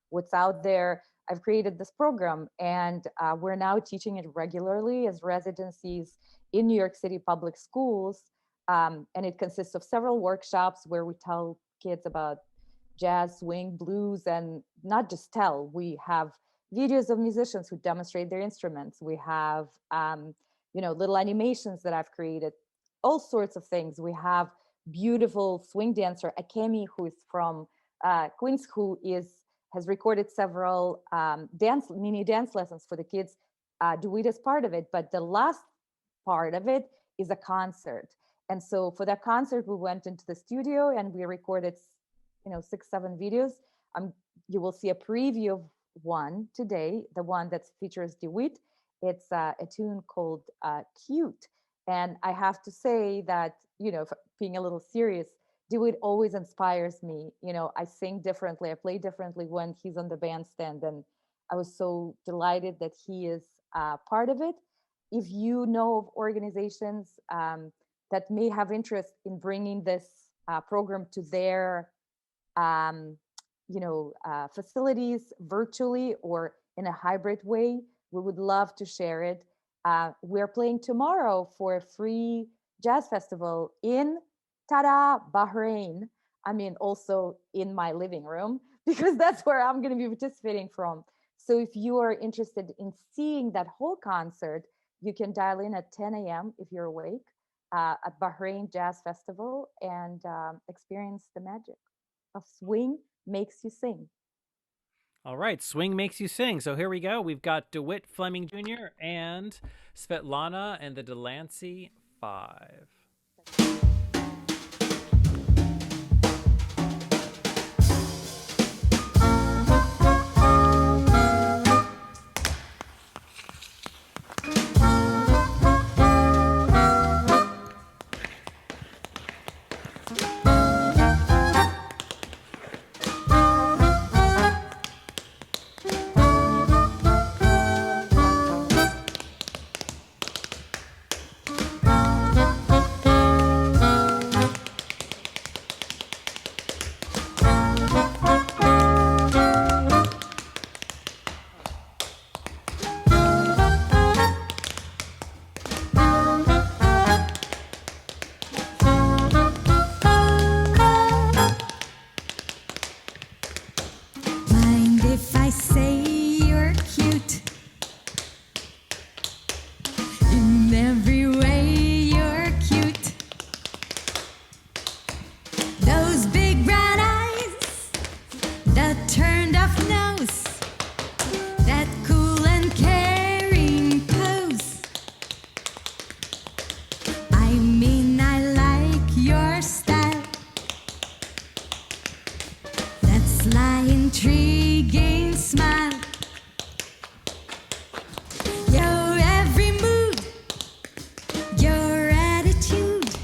what's out there, I've created this program, and we're now teaching it regularly as residencies in New York City public schools. And it consists of several workshops where we tell kids about jazz, swing, blues, and not just tell. We have videos of musicians who demonstrate their instruments. We have, you know, little animations that I've created, all sorts of things. We have beautiful swing dancer, Akemi, who is from Queens, who has recorded several mini dance lessons for the kids. Dewitt is part of it, but the last part of it is a concert. And so for that concert, we went into the studio and we recorded, you know, 6-7 videos. You will see a preview of one today, the one that features Dewitt. It's a tune called Cute. And I have to say that, you know, being a little serious, Dewitt always inspires me. You know, I sing differently, I play differently when he's on the bandstand. And I was so delighted that he is part of it. If you know of organizations that may have interest in bringing this program to their, you know, facilities virtually or in a hybrid way, we would love to share it. We're playing tomorrow for a free jazz festival in Bahrain. I mean, also in my living room, because that's where I'm going to be participating from. So if you are interested in seeing that whole concert, you can dial in at 10 a.m. if you're awake at Bahrain Jazz Festival and experience the magic of Swing Makes You Sing. All right, Swing Makes You Sing. So here we go. We've got Dewitt, Fleming Jr., and Svetlana and the DELANCEY 5. intriguing smile. Your every mood, your attitude,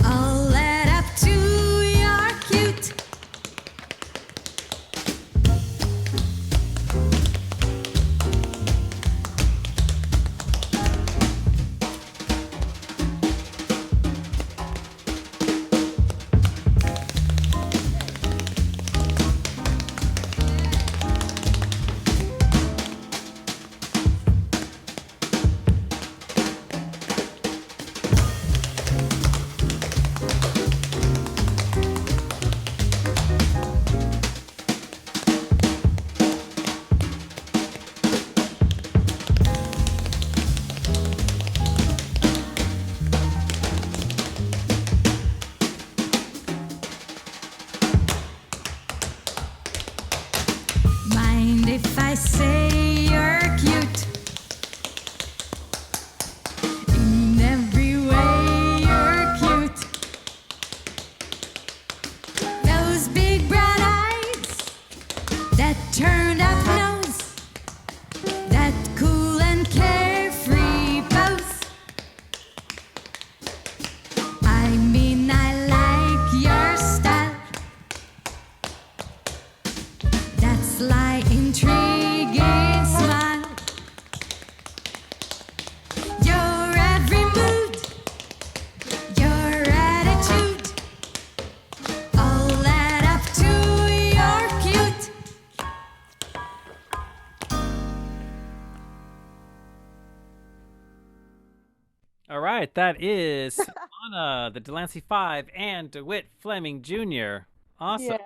all led up to your cute. Mind if I say you're cute? In every way you're cute. Those big brown eyes, that turned up nose, that cool and carefree pose. I mean, I like your style. That sly, intriguing smile. Your every mood, your attitude, all led up to your cute. All right, that is Svetlana, the Delancey 5, and DeWitt Fleming Jr. Awesome. Yeah.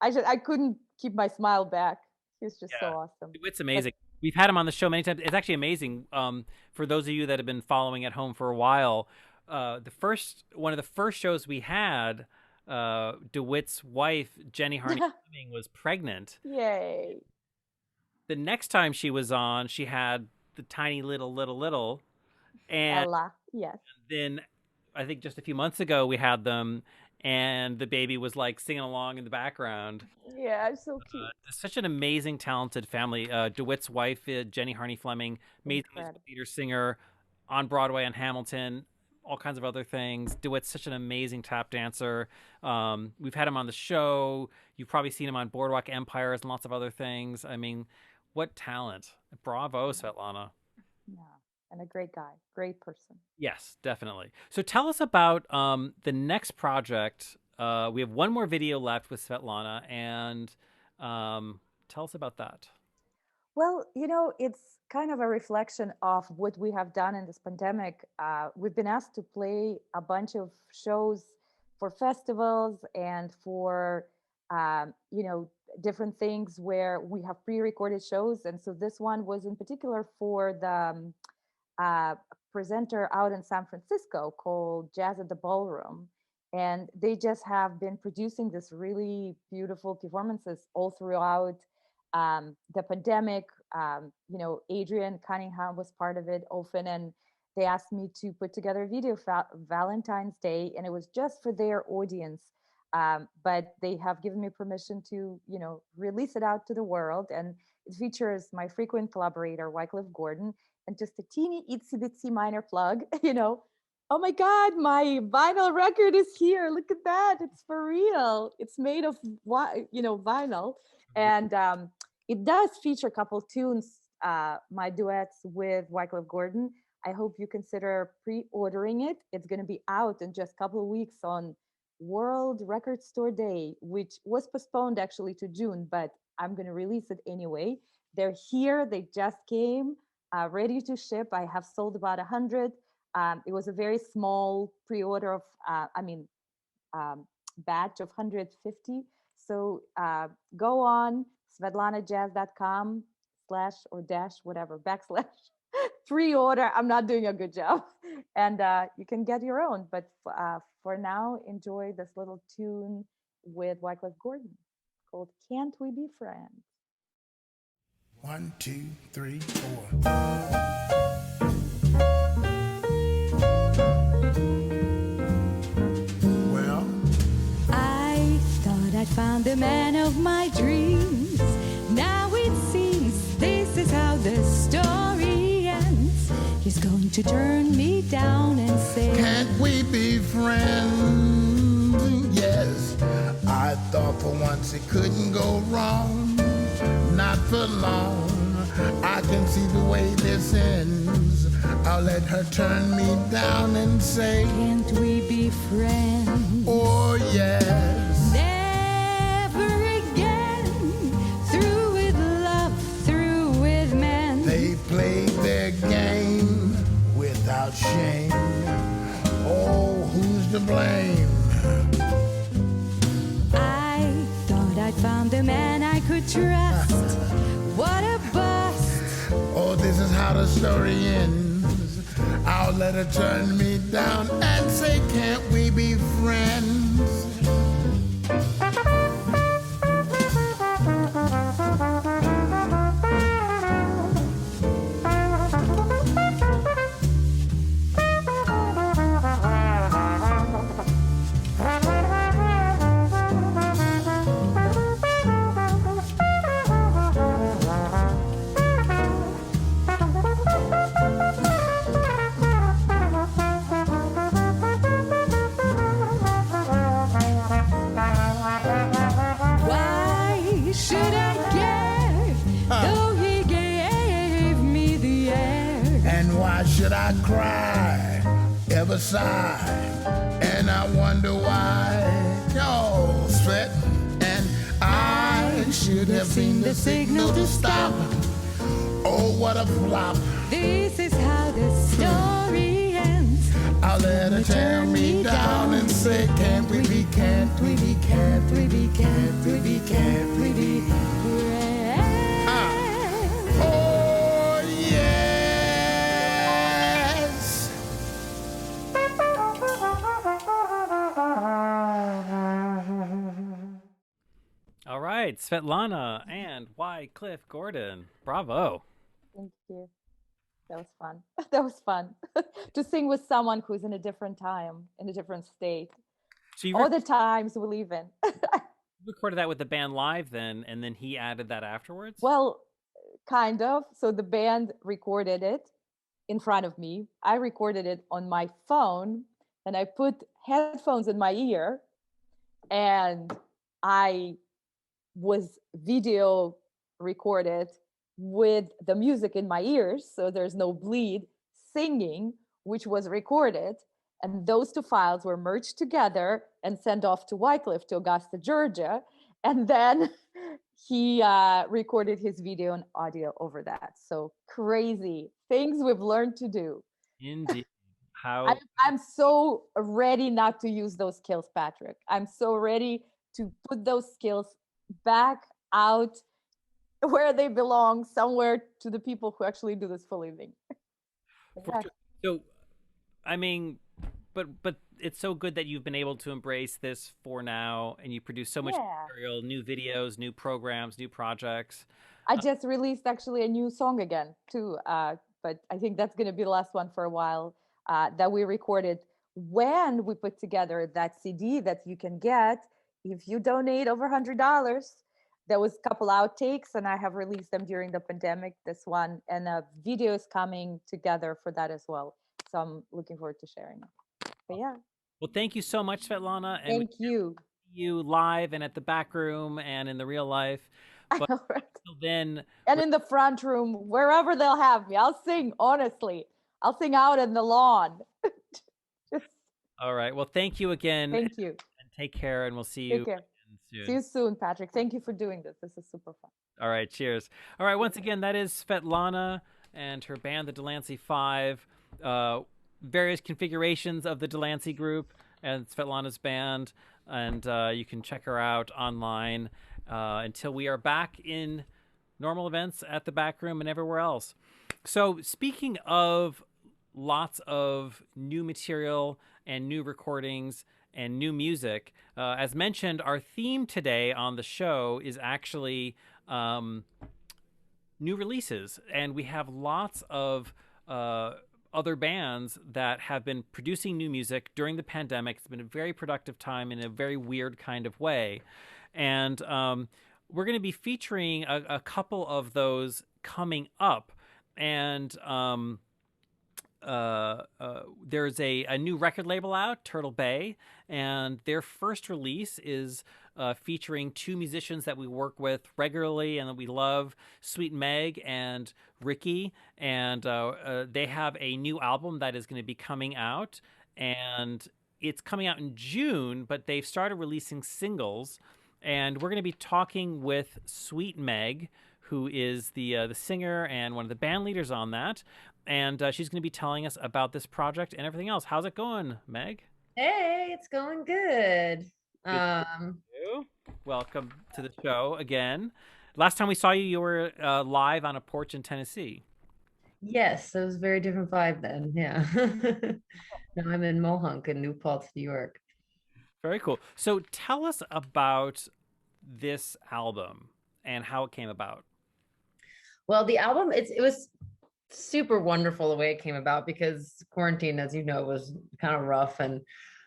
I couldn't keep my smile back. He was just so Yeah. awesome. DeWitt's amazing. We've had him on the show many times. It's actually amazing. For those of you that have been following at home for a while, one of the first shows we had, DeWitt's wife, Jenny Harney Fleming, was pregnant. Yay. The next time she was on, she had the tiny little, and Ella. Yes. then I think just a few months ago we had them, and the baby was like singing along in the background. Yeah, it's so cute. Such an amazing, talented family. DeWitt's wife, Jenny Harney Fleming, amazing musical theater singer on Broadway and Hamilton, all kinds of other things. DeWitt's such an amazing tap dancer. We've had him on the show. You've probably seen him on Boardwalk Empires and lots of other things. I mean, what talent. Bravo, Svetlana. Yeah. And a great guy, great person. Yes, definitely. So tell us about the next project. We have one more video left with Svetlana, and tell us about that. Well, you know, it's kind of a reflection of what we have done in this pandemic. We've been asked to play a bunch of shows for festivals and for, different things where we have pre-recorded shows. And so this one was in particular for the presenter out in San Francisco called Jazz at the Ballroom. And they just have been producing this really beautiful performances all throughout the pandemic. Adrian Cunningham was part of it often, and they asked me to put together a video for Valentine's Day, and it was just for their audience. But they have given me permission to, release it out to the world. And it features my frequent collaborator, Wycliffe Gordon, and just a teeny itsy bitsy minor plug, oh my God, my vinyl record is here. Look at that. It's for real. It's made of, vinyl. And it does feature a couple tunes, my duets with Wycliffe Gordon. I hope you consider pre-ordering it. It's going to be out in just a couple of weeks on World Record Store Day, which was postponed actually to June, but I'm going to release it anyway. They're here. They just came. Ready to ship. I have sold about 100. It was a very small pre-order of, batch of 150. So go on svetlanajazz.com / pre-order. I'm not doing a good job. And you can get your own. But for now, enjoy this little tune with Wycliffe Gordon called Can't We Be Friends? 1, 2, 3, 4. Well, I thought I'd found found the man of my dreams. Now it seems this is how the story ends. He's going to turn me down and say, can't we be friends? Yes, I thought for once it couldn't go wrong. Not for long. I can see the way this ends. I'll let her turn me down and say, can't we be friends? oh yes. Never again. Through with love, through with men. They played their game without shame. Oh, who's to blame? I thought I'd found the man I could trust. What a bust. Oh, this is how the story ends. I'll let her turn me down and say, can't we be friends? Should I cry, ever sigh, and I wonder why? Oh, Svet, and I should have seen the signal to stop. Oh, what a flop. This is how the story ends. I'll let her tear me down and say, can't we be, can't we be, can't we be, can't we be, can't we be friends? Oh, yeah. All right, Svetlana and Wycliffe Gordon. Bravo. Thank you. That was fun. That was fun to sing with someone who's in a different time, in a different state. So you all the times we live in. recorded that with the band live then, and then he added that afterwards? Well, kind of. So the band recorded it in front of me. I recorded it on my phone, and I put headphones in my ear, and I was video recorded with the music in my ears, so there's no bleed, singing, which was recorded. And those two files were merged together and sent off to Wycliffe, to Augusta, Georgia. And then he recorded his video and audio over that. So crazy things we've learned to do. Indeed. How I'm so ready not to use those skills, Patrick. I'm so ready to put those skills back out where they belong, somewhere to the people who actually do this for a living. So, I mean, but it's so good that you've been able to embrace this for now, and you produce so much material, new videos, new programs, new projects. I just released actually a new song again too, but I think that's going to be the last one for a while, that we recorded when we put together that CD that you can get if you donate over $100. There was a couple outtakes, and I have released them during the pandemic, this one, and a video is coming together for that as well. So I'm looking forward to sharing it. But yeah. Well, thank you so much, Svetlana. And thank you. You live and at the back room and in the real life. But until then, and in the front room, wherever they'll have me, I'll sing. Honestly, I'll sing out in the lawn. All right. Well, thank you again. Thank you. And take care, and we'll see you soon. See you soon, Patrick. Thank you for doing this. This is super fun. All right. Cheers. All right. Once again, that is Svetlana and her band, the Delancey 5. Various configurations of the Delancey group and Svetlana's band, and you can check her out online until we are back in normal events at the back room and everywhere else. So speaking of lots of new material and new recordings and new music, as mentioned, our theme today on the show is actually new releases, and we have lots of other bands that have been producing new music during the pandemic. It's been a very productive time in a very weird kind of way. And we're going to be featuring a couple of those coming up. And there's a new record label out, Turtle Bay, and their first release is featuring two musicians that we work with regularly and that we love, Sweet Megg and Ricky, and they have a new album that is going to be coming out, and it's coming out in June, but they've started releasing singles, and we're going to be talking with Sweet Megg, who is the singer and one of the band leaders on that. And she's going to be telling us about this project and everything else. How's it going, Megg? Hey, it's going good. Welcome to the show again. Last time we saw you, you were live on a porch in Tennessee. Yes, it was a very different vibe then. Yeah. Now I'm in Mohonk in New Paltz, New York. Very cool. So tell us about this album and how it came about. Well, the album, it was super wonderful the way it came about because quarantine, as you know, was kind of rough. And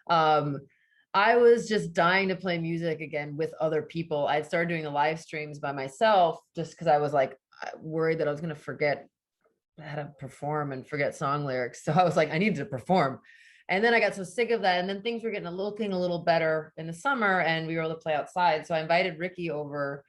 I was just dying to play music again with other people. I'd started doing the live streams by myself just because I was like worried that I was going to forget how to perform and forget song lyrics. So I was like, I needed to perform. And then I got so sick of that. And then things were getting a little better in the summer and we were able to play outside. So I invited Ricky over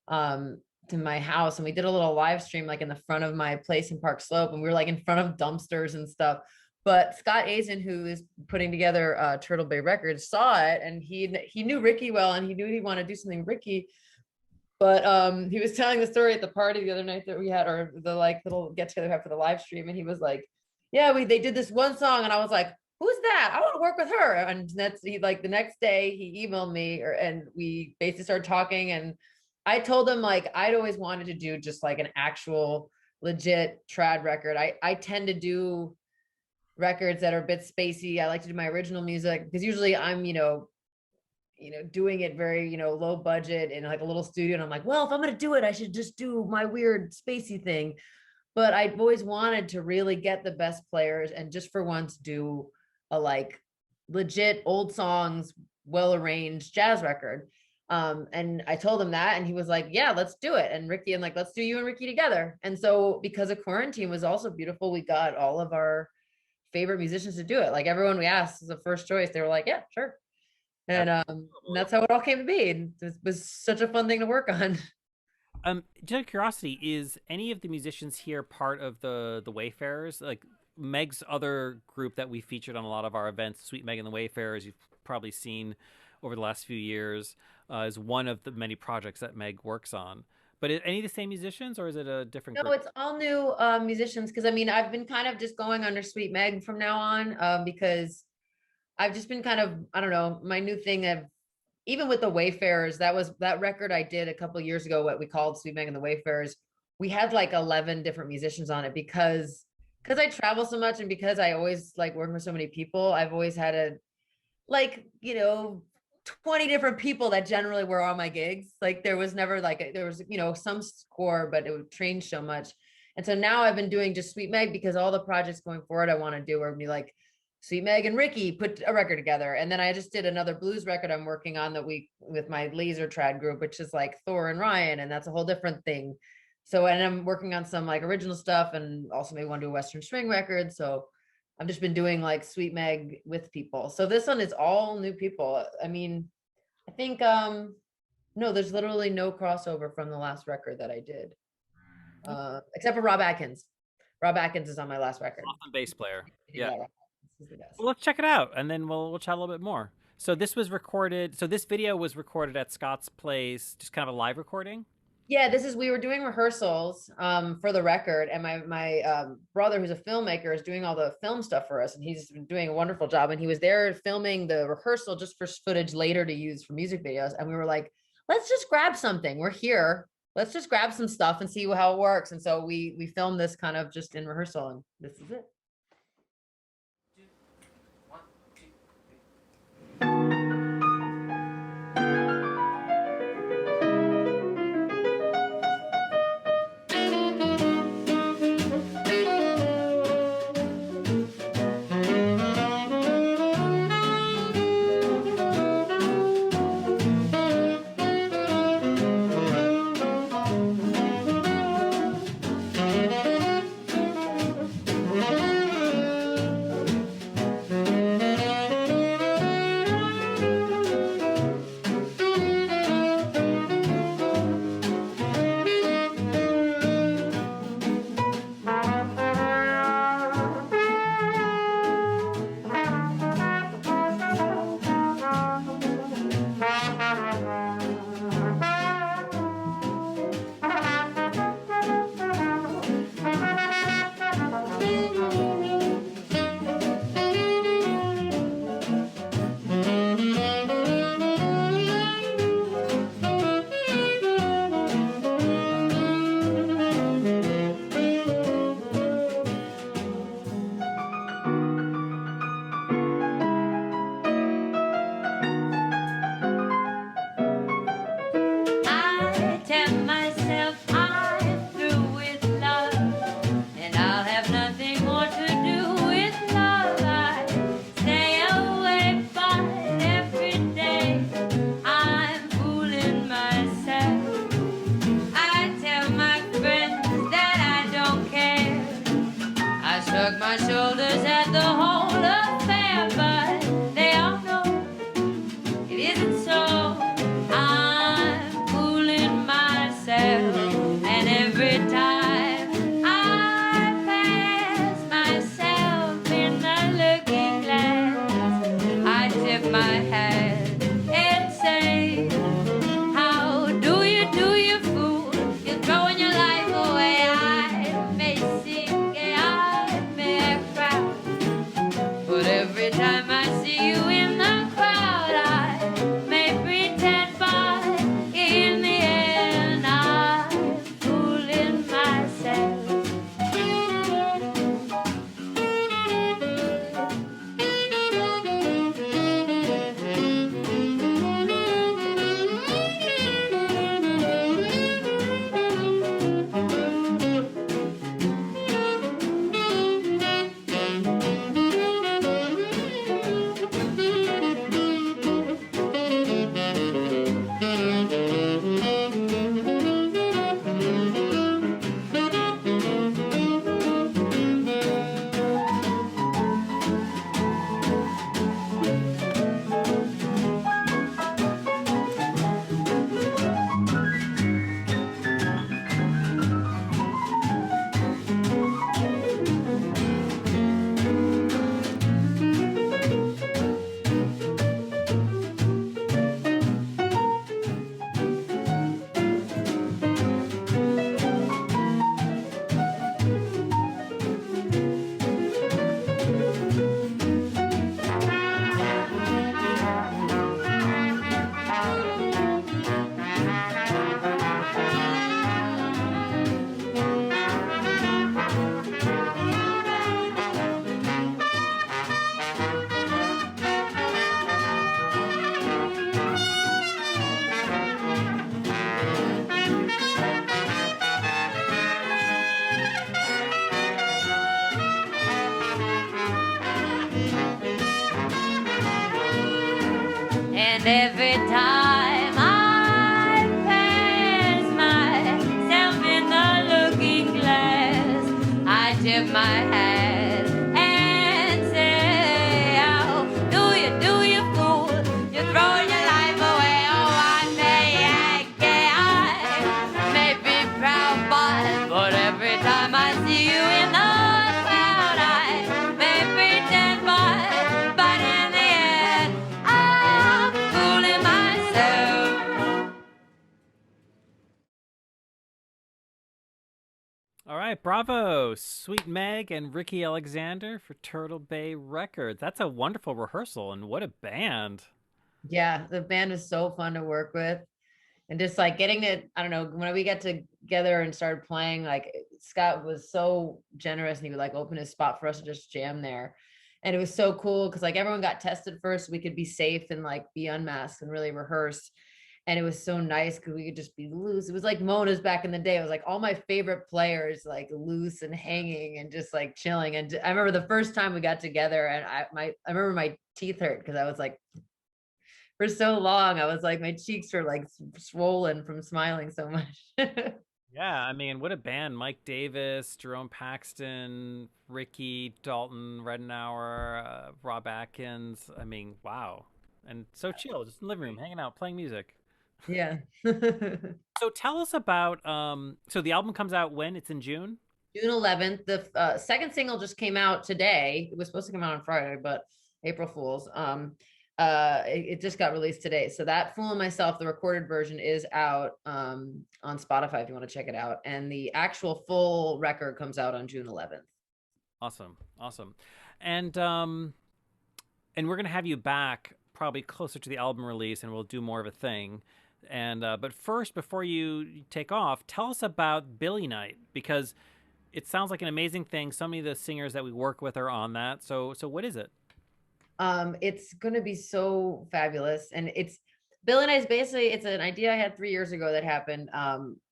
to my house and we did a little live stream like in the front of my place in Park Slope, and we were like in front of dumpsters and stuff. But Scott Azen, who is putting together Turtle Bay Records, saw it, and he knew Ricky well, and he knew he wanted to do something with Ricky. But he was telling the story at the party the other night that we had, or the like little get together we had for the live stream, and he was like, "Yeah, they did this one song," and I was like, "Who's that? I want to work with her." And that's like the next day he emailed me, and we basically started talking, and I told him like I'd always wanted to do just like an actual legit trad record. I tend to do records that are a bit spacey. I like to do my original music because usually I'm, doing it very, low budget in like a little studio. And I'm like, well, if I'm going to do it, I should just do my weird spacey thing. But I've always wanted to really get the best players and just for once do a like legit old songs, well-arranged jazz record. And I told him that, and he was like, yeah, let's do it. And Ricky, and like, let's do you and Ricky together. And so because of quarantine was also beautiful, we got all of our favorite musicians to do it. Like everyone we asked was the first choice. They were like, yeah, sure. And that's how it all came to be. And it was such a fun thing to work on. Just out of curiosity, is any of the musicians here part of the Wayfarers? Like Megg's other group that we featured on a lot of our events, Sweet Megg and the Wayfarers, you've probably seen over the last few years, is one of the many projects that Megg works on. But any of the same musicians, or is it a different group? No, it's all new musicians. Because I mean, I've been kind of just going under Sweet Megg from now on because I've just been kind of, I don't know, my new thing of, even with the Wayfarers, that record I did a couple of years ago, what we called Sweet Megg and the Wayfarers, we had like 11 different musicians on it because I travel so much and because I always like working with so many people, I've always had a, like, 20 different people that generally were on my gigs. Like there was never like, there was, some score, but it would change so much. And so now I've been doing just Sweet Megg because all the projects going forward I want to do are be like Sweet Megg and Ricky put a record together. And then I just did another blues record I'm working on with my laser trad group, which is like Thor and Ryan. And that's a whole different thing. So, and I'm working on some like original stuff and also maybe want to do a Western swing record. So I've just been doing like Sweet Megg with people. So this one is all new people. I mean, I think, no, there's literally no crossover from the last record that I did, except for Rob Atkins. Rob Atkins is on my last record. Awesome bass player. Yeah. He's the best. Well, let's check it out, and then we'll chat a little bit more. So this was recorded. So this video was recorded at Scott's place, just kind of a live recording. Yeah, we were doing rehearsals for the record, and my brother, who's a filmmaker, is doing all the film stuff for us, and he's been doing a wonderful job. And he was there filming the rehearsal just for footage later to use for music videos. And we were like, let's just grab something. We're here. Let's just grab some stuff and see how it works. And so we filmed this kind of just in rehearsal, and this is it. And every time I pass myself in the looking glass, I tip my hat and say, oh, do you fool? You're throwing your life away. Oh, I may be proud, but every time I see you in the crowd, I may pretend, but in the end, I'm fooling myself. All right, bravo, Sweet Megg and Ricky Alexander for Turtle Bay Records. That's a wonderful rehearsal, and what a band. Yeah, the band was so fun to work with. And just like getting to, I don't know, when we got together and started playing, like Scott was so generous and he would like open his spot for us to just jam there. And it was so cool because like everyone got tested first so we could be safe and like be unmasked and really rehearse. And it was so nice because we could just be loose. It was like Mona's back in the day. It was like all my favorite players like loose and hanging and just like chilling. And I remember the first time we got together and I remember my teeth hurt because I was like, for so long, I was like, my cheeks were like swollen from smiling so much. Yeah, I mean, what a band. Mike Davis, Jerome Paxton, Ricky, Dalton, Redenauer, Rob Atkins. I mean, wow. And so chill, just in the living room, hanging out, playing music. Yeah. So tell us about, so the album comes out when? It's in June? June 11th. The second single just came out today. It was supposed to come out on Friday, but April Fools. It just got released today. So that Fool and Myself, the recorded version is out on Spotify if you want to check it out. And the actual full record comes out on June 11th. Awesome. And we're going to have you back probably closer to the album release and we'll do more of a thing. And but first, before you take off, tell us about Billy Night, because it sounds like an amazing thing. So many of the singers that we work with are on that. So what is it? It's going to be so fabulous. And it's Billy Night is basically, it's an idea I had 3 years ago that happened.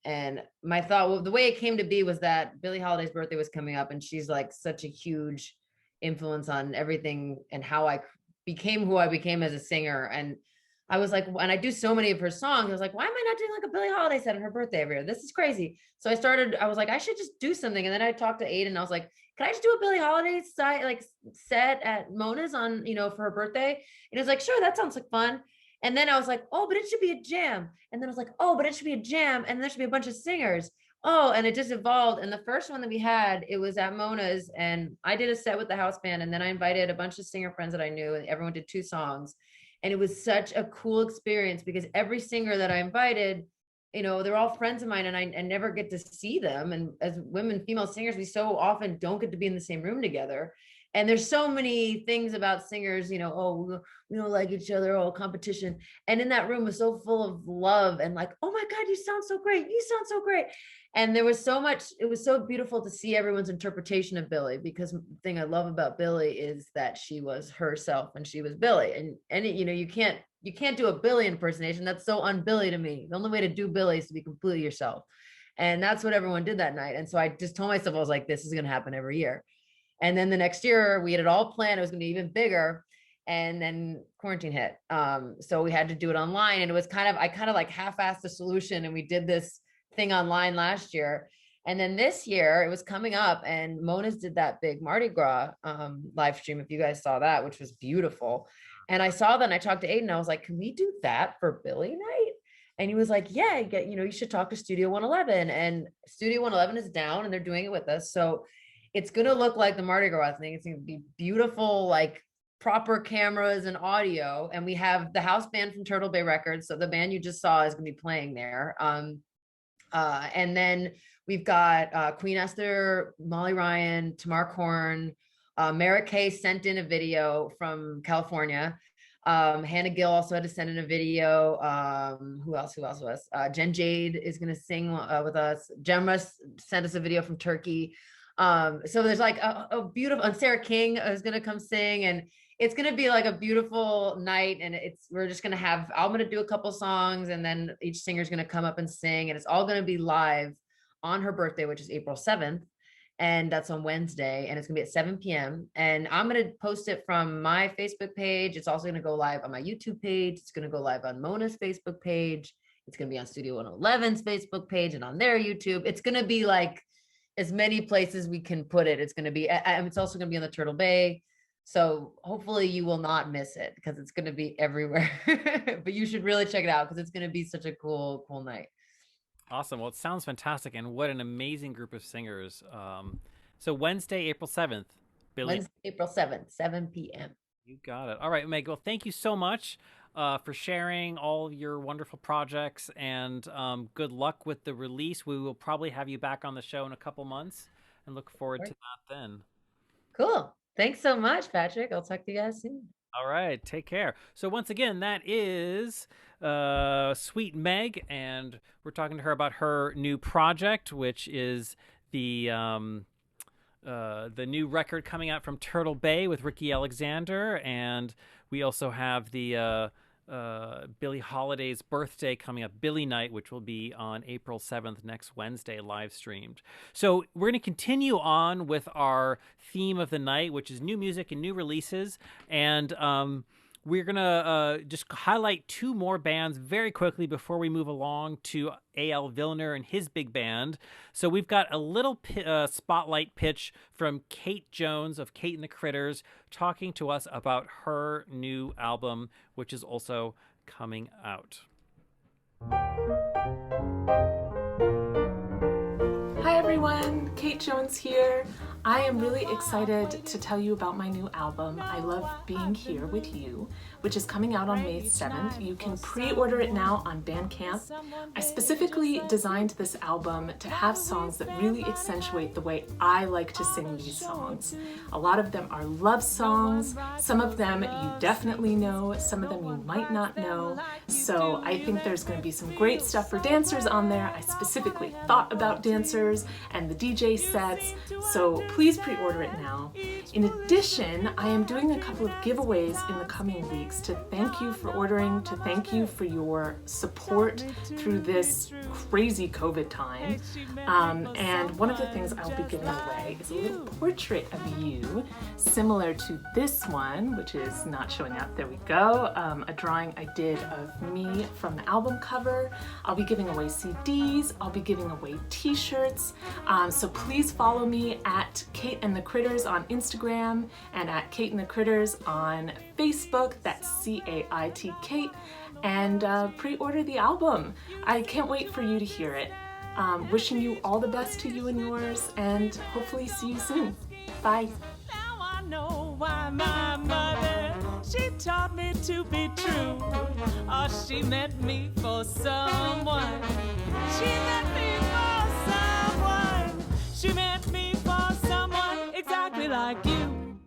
And my thought, well, the way it came to be was that Billie Holiday's birthday was coming up and she's like such a huge influence on everything and how I became who I became as a singer. And I was like, and I do so many of her songs. I was like, why am I not doing like a Billie Holiday set on her birthday every year? This is crazy. So I was like, I should just do something. And then I talked to Aiden and I was like, can I just do a Billie Holiday set at Mona's on, for her birthday? And he was like, sure, that sounds like fun. And then I was like, oh, but it should be a jam. And then I was like, oh, but it should be a jam. And there should be a bunch of singers. Oh, and it just evolved. And the first one that we had, it was at Mona's and I did a set with the house band. And then I invited a bunch of singer friends that I knew and everyone did 2 songs. And it was such a cool experience because every singer that I invited, they're all friends of mine and I never get to see them. And as women, female singers, we so often don't get to be in the same room together. And there's so many things about singers, we don't like each other, competition. And in that room was so full of love and like, oh my God, you sound so great. You sound so great. And there was so much, it was so beautiful to see everyone's interpretation of Billie, because the thing I love about Billie is that she was herself and she was Billie. And you can't do a Billie impersonation. That's so un-Billie to me. The only way to do Billie is to be completely yourself. And that's what everyone did that night. And so I just told myself, I was like, this is going to happen every year. And then the next year we had it all planned. It was going to be even bigger. And then quarantine hit. So we had to do it online. And it was I kind of like half-assed the solution. And we did this thing online last year. And then this year it was coming up and Mona's did that big Mardi Gras live stream, if you guys saw that, which was beautiful. And I saw that and I talked to Aiden. I was like, can we do that for Billie Night? And he was like, yeah, you should talk to Studio 111. And Studio 111 is down and they're doing it with us. So it's going to look like the Mardi Gras thing. It's going to be beautiful, like proper cameras and audio. And we have the house band from Turtle Bay Records. So the band you just saw is going to be playing there. And then we've got Queen Esther, Molly Ryan, Tamar Korn, Mara Kay sent in a video from California. Hannah Gill also had to send in a video. Who else was? Jen Jade is going to sing with us. Gemma sent us a video from Turkey. So there's like a beautiful, and Sarah King is going to come sing, and it's going to be like a beautiful night. And we're just going to I'm going to do a couple songs and then each singer is going to come up and sing, and it's all going to be live on her birthday, which is April 7th. and that's on Wednesday, and it's gonna be at 7 p.m. And I'm gonna post it from my Facebook page. It's also gonna go live on my YouTube page. It's gonna go live on Mona's Facebook page. It's gonna be on Studio 111's Facebook page and on their YouTube. It's gonna be like as many places we can put it. It's gonna be, and it's also gonna be on the Turtle Bay. So hopefully you will not miss it because it's gonna be everywhere. But you should really check it out because it's gonna be such a cool night. Awesome. Well, it sounds fantastic, and what an amazing group of singers. So Wednesday, April 7th, Billy. Wednesday, April 7th, 7 p.m. You got it. All right, Meg. Well, thank you so much for sharing all of your wonderful projects, and good luck with the release. We will probably have you back on the show in a couple months, and look forward to that then. Cool. Thanks so much, Patrick. I'll talk to you guys soon. All right, take care. So once again, that is Sweet Meg, and we're talking to her about her new project, which is the new record coming out from Turtle Bay with Ricky Alexander, and we also have the Billie Holiday's birthday coming up, Billie Night, which will be on April 7th, next Wednesday, live streamed. So we're going to continue on with our theme of the night, which is new music and new releases. And we're going to just highlight two more bands very quickly before we move along to EYAL VILNER and his big band. So we've got a little spotlight pitch from Kate Jones of CAIT and the Critters talking to us about her new album, which is also coming out. Hi everyone, Kate Jones here. I am really excited to tell you about my new album, I Love Being Here With You, which is coming out on May 7th. You can pre-order it now on Bandcamp. I specifically designed this album to have songs that really accentuate the way I like to sing these songs. A lot of them are love songs. Some of them you definitely know, some of them you might not know. So I think there's going to be some great stuff for dancers on there. I specifically thought about dancers and the DJ sets, so please pre-order it now. In addition, I am doing a couple of giveaways in the coming weeks to thank you for ordering, to thank you for your support through this crazy COVID time. And one of the things I'll be giving away is a little portrait of you, similar to this one, which is not showing up. There we go. A drawing I did of me from the album cover. I'll be giving away CDs. I'll be giving away t-shirts. So please follow me at CAIT and the Critters on Instagram and at CAIT and the Critters on Facebook. That's CAIT Kate, and pre-order the album. I can't wait for you to hear it. Wishing you all the best to you and yours, and hopefully see you soon. Bye. Now I know why my mother, she taught me to be true. Oh, she meant me for someone. She meant me for someone. She meant me for someone exactly like you.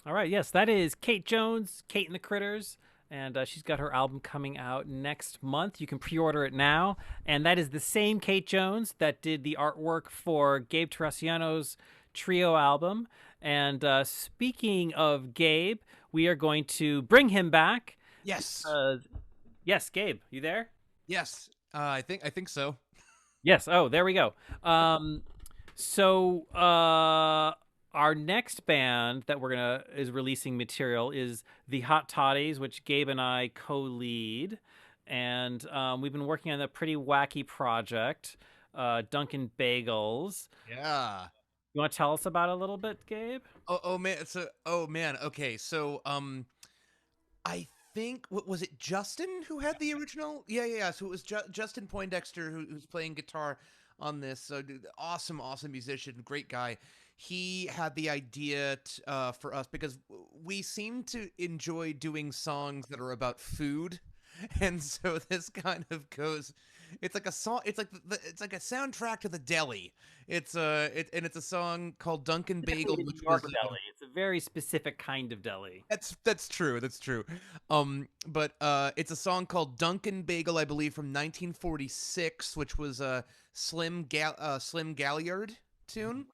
All right, yes, that is Kate Jones, CAIT and the Critters, and she's got her album coming out next month. You can pre-order it now, and that is the same Kate Jones that did the artwork for Gabe Terracciano's Trio album. And speaking of Gabe, we are going to bring him back. Yes. Yes, Gabe, you there? Yes, I think so. Yes. Oh, there we go. Our next band that is releasing material is the Hot Toddies, which Gabe and I co-lead, and we've been working on a pretty wacky project, Dunkin Bagels. Yeah. You want to tell us about it a little bit, Gabe? Oh man. Okay, so I think was it Justin who had the original? Yeah. So it was Justin Poindexter who's playing guitar on this. So awesome musician, great guy. He had the idea for us because we seem to enjoy doing songs that are about food, and so this kind of goes. It's like a song. It's like it's like a soundtrack to the deli. It's a song called Dunkin Bagel, which was deli. It's a very specific kind of deli. That's true. But it's a song called Dunkin Bagel, I believe, from 1946, which was a Slim Galliard tune.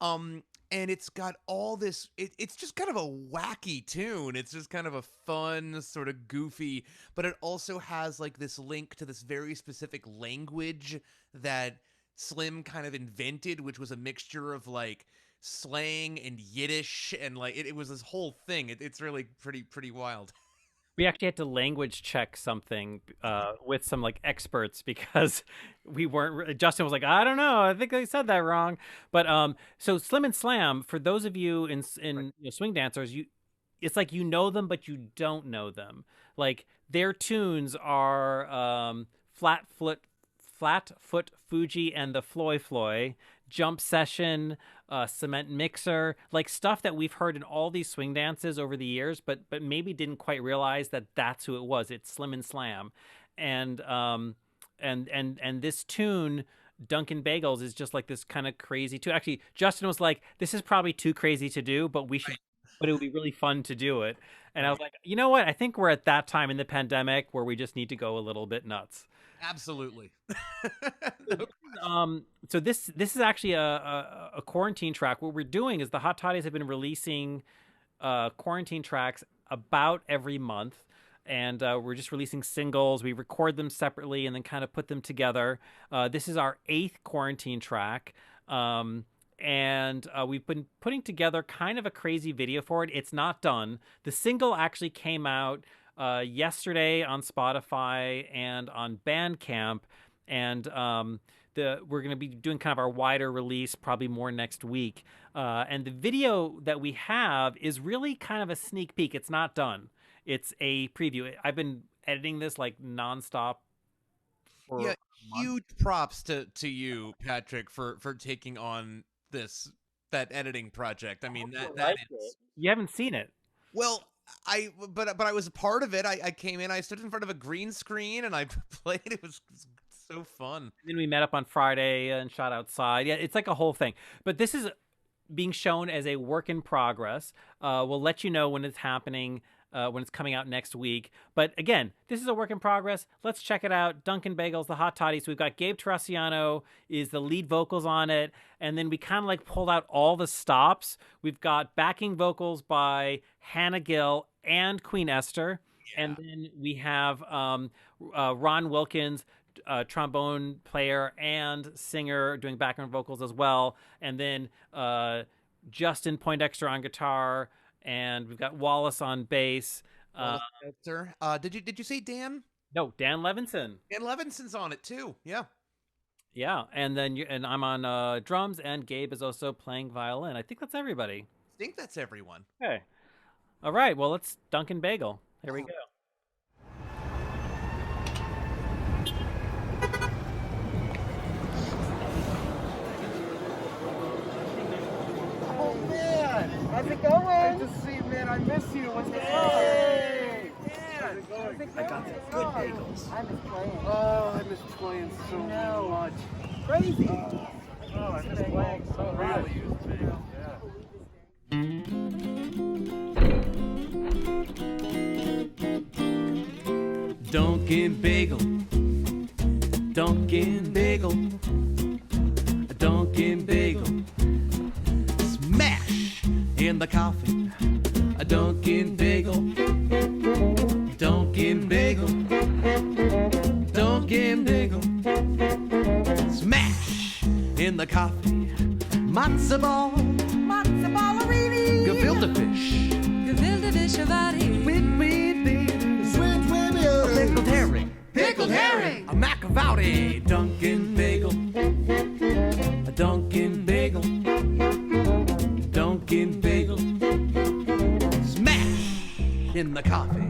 And it's got all this, it's just kind of a wacky tune. It's just kind of a fun, sort of goofy, but it also has like this link to this very specific language that Slim kind of invented, which was a mixture of like slang and Yiddish, and like it was this whole thing. It's really pretty wild. We actually had to language check something with some like experts because we weren't. Justin was like, I don't know, I think they said that wrong. But so Slim and Slam, for those of you in you know, swing dancers, it's like you know them, but you don't know them. Like their tunes are Flatfoot Fuji and the Floy Floy, Jump Session, Cement Mixer, like stuff that we've heard in all these swing dances over the years, but maybe didn't quite realize that that's who it was. It's Slim and Slam, and this tune, Dunkin Bagels, is just like this kind of crazy tune. Actually, Justin was like, "This is probably too crazy to do, but we should." But it would be really fun to do it. And I was like, you know what? I think we're at that time in the pandemic where we just need to go a little bit nuts. Absolutely. So this is actually a quarantine track. What we're doing is the Hot Toddies have been releasing quarantine tracks about every month. And we're just releasing singles. We record them separately and then kind of put them together. This is our 8th quarantine track. And we've been putting together kind of a crazy video for it. It's not done. The single actually came out yesterday on Spotify and on Bandcamp, and we're going to be doing kind of our wider release, probably more next week. And the video that we have is really kind of a sneak peek. It's not done. It's a preview. I've been editing this like nonstop. Yeah, huge props to you, Patrick, for taking on that editing project. I mean, that is... You haven't seen it. Well, but I was a part of it. I came in, I stood in front of a green screen and I played. It was so fun. And then we met up on Friday and shot outside. Yeah, it's like a whole thing. But this is being shown as a work in progress. We'll let you know when it's happening, when it's coming out next week. But again, this is a work in progress. Let's check it out. Dunkin Bagels, the Hot Toddies. We've got Gabe Terracciano is the lead vocals on it. And then we kind of like pulled out all the stops. We've got backing vocals by Hannah Gill and Queen Esther. Yeah. And then we have Ron Wilkins, trombone player and singer, doing background vocals as well. And then Justin Poindexter on guitar. And we've got Wallace on bass. Did you say Dan? No, Dan Levinson. Dan Levinson's on it too. Yeah. Yeah, and then and I'm on drums, and Gabe is also playing violin. I think that's everybody. I think that's everyone. Okay. All right. Well, let's Dunkin Bagel. Here we go. How's it going? Good to see you, man. I miss you. What's going on? Hey! How's it going? I got some good bagels. I miss playing. Oh, I miss playing so much. Crazy. Oh, I miss playing so really yeah. Dunkin Bagel. Dunkin Bagel. Dunkin Bagel. Smash in the coffee. A Dunkin Bagel. Dunkin Bagel. Dunkin Bagel. Smash in the coffee. Matzo ball. Matzo ballarini. Gefilte fish. Gefilte fish avari. Pickled herring. Pickled herring. A macaroni. Dunkin Bagel. A Dunkin Bagel. Dunkin Bagel. Smash in the coffee.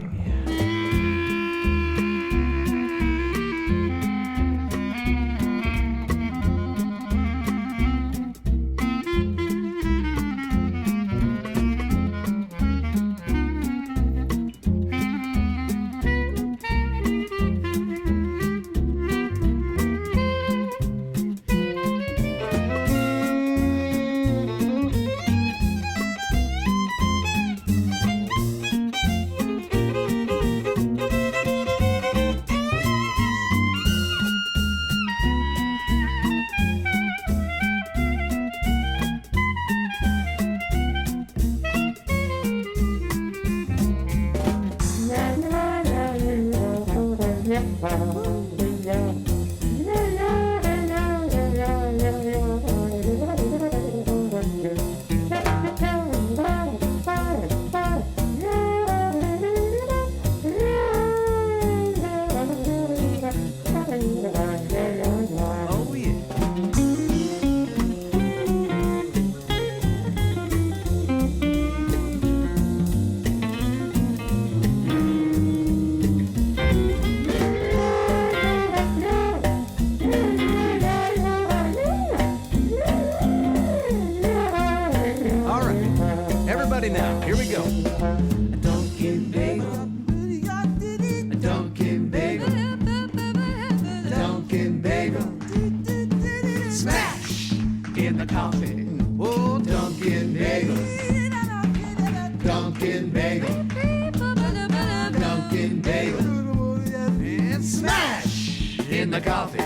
in the coffee.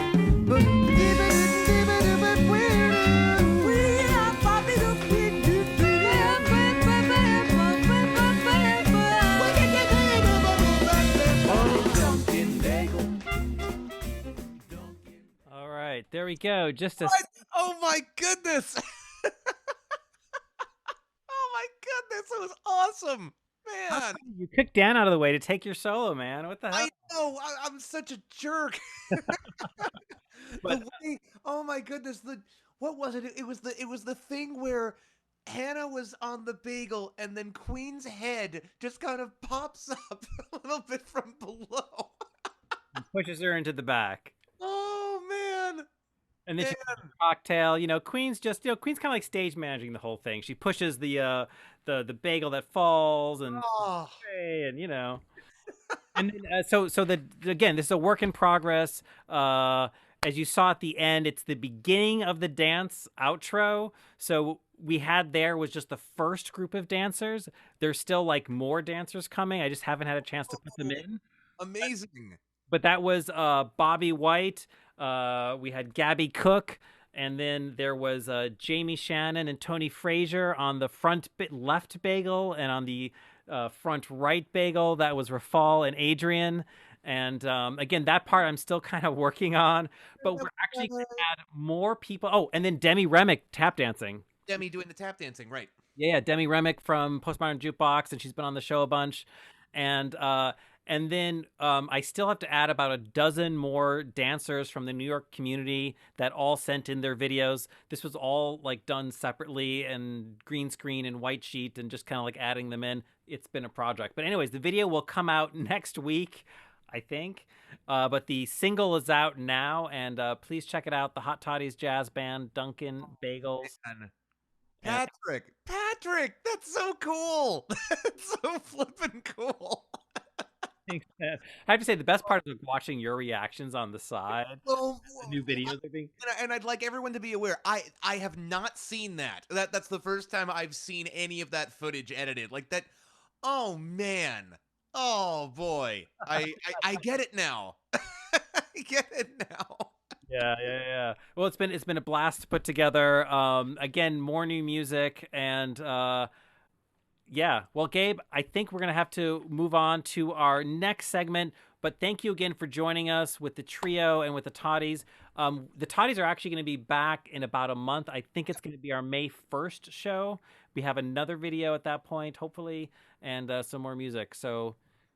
All right, there we go. Just a Oh my goodness! Oh my goodness, that was awesome, man! you kicked Dan out of the way to take your solo, man. What the hell? I know, I'm such a jerk. But- The way, oh my goodness, what was it? It was the thing where Hannah was on the bagel and then Queen's head just kind of pops up a little bit from below. Pushes her into the back. Oh man! And then she pushes the cocktail. You know, Queen's just, you know, Queen's kind of like stage managing the whole thing. She pushes the bagel that falls and you know. And then, again, this is a work in progress. As you saw at the end, it's the beginning of the dance outro. So we had was just the first group of dancers. There's still like more dancers coming. I just haven't had a chance to put them in. Amazing. But that was Bobby White. We had Gabby Cook. And then there was Jaime Shannon and Tony Frazier on the front left bagel, and on the front right bagel, that was Rafal and Adrian. And again, that part I'm still kind of working on, but we're actually going to add more people. Oh, and then Demi Remick tap dancing. Demi doing the tap dancing, right? Yeah, Demi Remick from Postmodern Jukebox, and she's been on the show a bunch. And then I still have to add about a dozen more dancers from the New York community that all sent in their videos. This was all like done separately and green screen and white sheet and just kind of like adding them in. It's been a project. But anyways, the video will come out next week, I think. But the single is out now, and please check it out. The Hot Toddies Jazz Band, Dunkin Bagels. Patrick, that's so cool. That's so flippin' cool. Thanks, man. I have to say, the best part is watching your reactions on the side. Well, the new videos, I think. And I'd like everyone to be aware, I have not seen that. That's the first time I've seen any of that footage edited. Like that, oh man. Oh boy. I get it now. I get it now. Yeah. Well, it's been a blast to put together. Again, more new music, and yeah. Well, Gabe, I think we're gonna have to move on to our next segment. But thank you again for joining us with the trio and with the Toddies. The Toddies are actually going to be back in about a month. I think it's going to be our May 1st show. We have another video at that point, hopefully, and some more music. So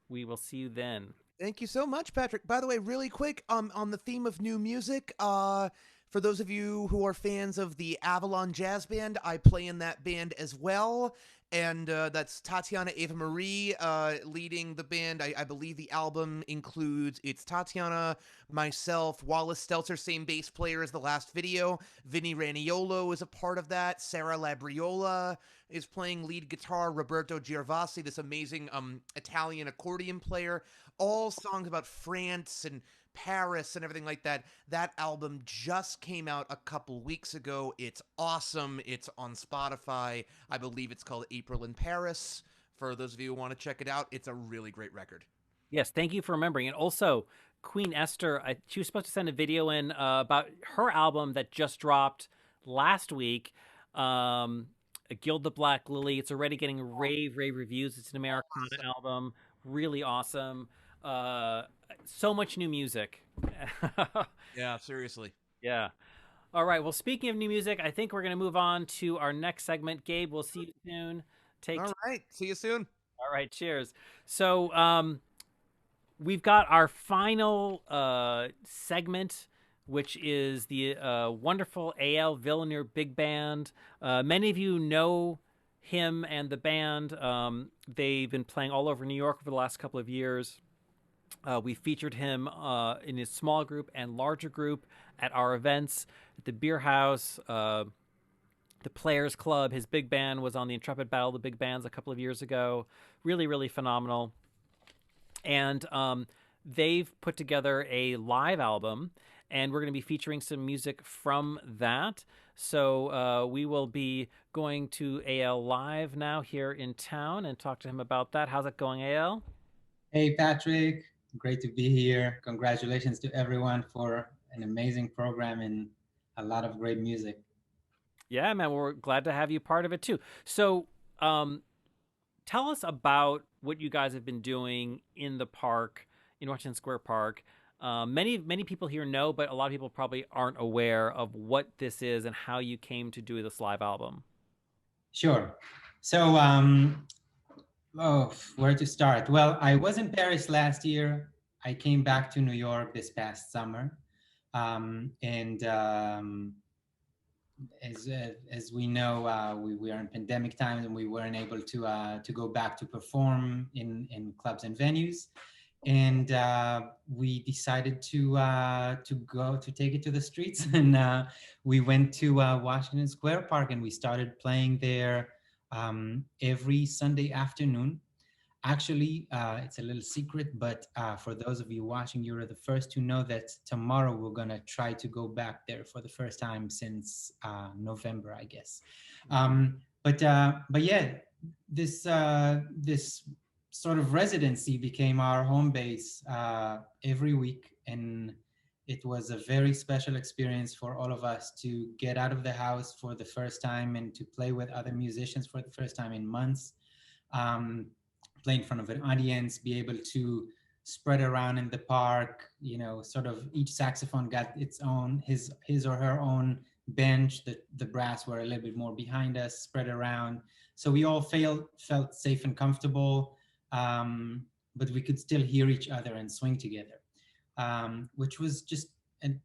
we will see you then. Thank you so much, Patrick. By the way, really quick, on the theme of new music, for those of you who are fans of the Avalon Jazz Band, I play in that band as well. And that's Tatiana Eva Marie leading the band. I believe the album includes, it's Tatiana, myself, Wallace Stelzer, same bass player as the last video. Vinny Raniolo is a part of that. Sarah Labriola is playing lead guitar. Roberto Gervasi, this amazing Italian accordion player. All songs about France and Paris and everything like that. That album just came out a couple weeks ago. It's awesome. It's on Spotify. I believe it's called April in Paris. For those of you who want to check it out, it's a really great record. Yes, thank you for remembering. And also, Queen Esther, she was supposed to send a video in about her album that just dropped last week, Gild the Black Lily. It's already getting rave reviews. It's an Americana album. Really awesome. So much new music. Yeah, seriously. Yeah. All right. Well, speaking of new music, I think we're going to move on to our next segment. Gabe, we'll see you soon. All right. See you soon. All right. Cheers. So we've got our final segment, which is the wonderful EYAL VILNER Big Band. Many of you know him and the band. They've been playing all over New York over the last couple of years. We featured him in his small group and larger group at our events at the Beer House, the Players Club. His big band was on the Intrepid Battle of the Big Bands a couple of years ago. Really phenomenal. And they've put together a live album, and we're going to be featuring some music from that. So we will be going to EYAL Live now here in town and talk to him about that. How's it going, EYAL? Hey, Patrick. Great to be here. Congratulations to everyone for an amazing program and a lot of great music. Yeah, man, we're glad to have you part of it too. So, tell us about what you guys have been doing in the park, in Washington Square Park. Many people here know, but a lot of people probably aren't aware of what this is and how you came to do this live album. Sure. So, where to start? Well, I was in Paris last year. I came back to New York this past summer. As we know, we are in pandemic times and we weren't able to go back to perform in clubs and venues. And we decided to take it to the streets, and we went to Washington Square Park, and we started playing there every Sunday afternoon. Actually, it's a little secret, but for those of you watching, you're the first to know that tomorrow we're gonna try to go back there for the first time since November, I guess. But yeah, this sort of residency became our home base every week, and it was a very special experience for all of us to get out of the house for the first time and to play with other musicians for the first time in months. Play in front of an audience, be able to spread around in the park, you know, sort of each saxophone got its own, his or her own bench. The brass were a little bit more behind us, spread around. So we all felt safe and comfortable, but we could still hear each other and swing together, which was just a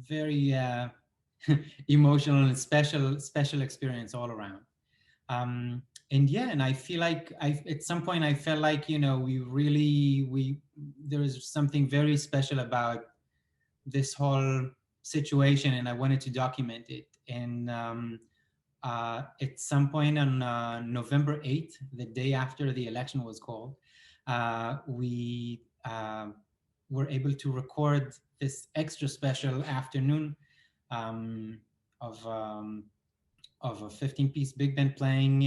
very emotional and special experience all around. And yeah, and I feel like at some point I felt like, you know, there is something very special about this whole situation, and I wanted to document it. And at some point on November 8th, the day after the election was called, we were able to record this extra special afternoon of a 15-piece big band playing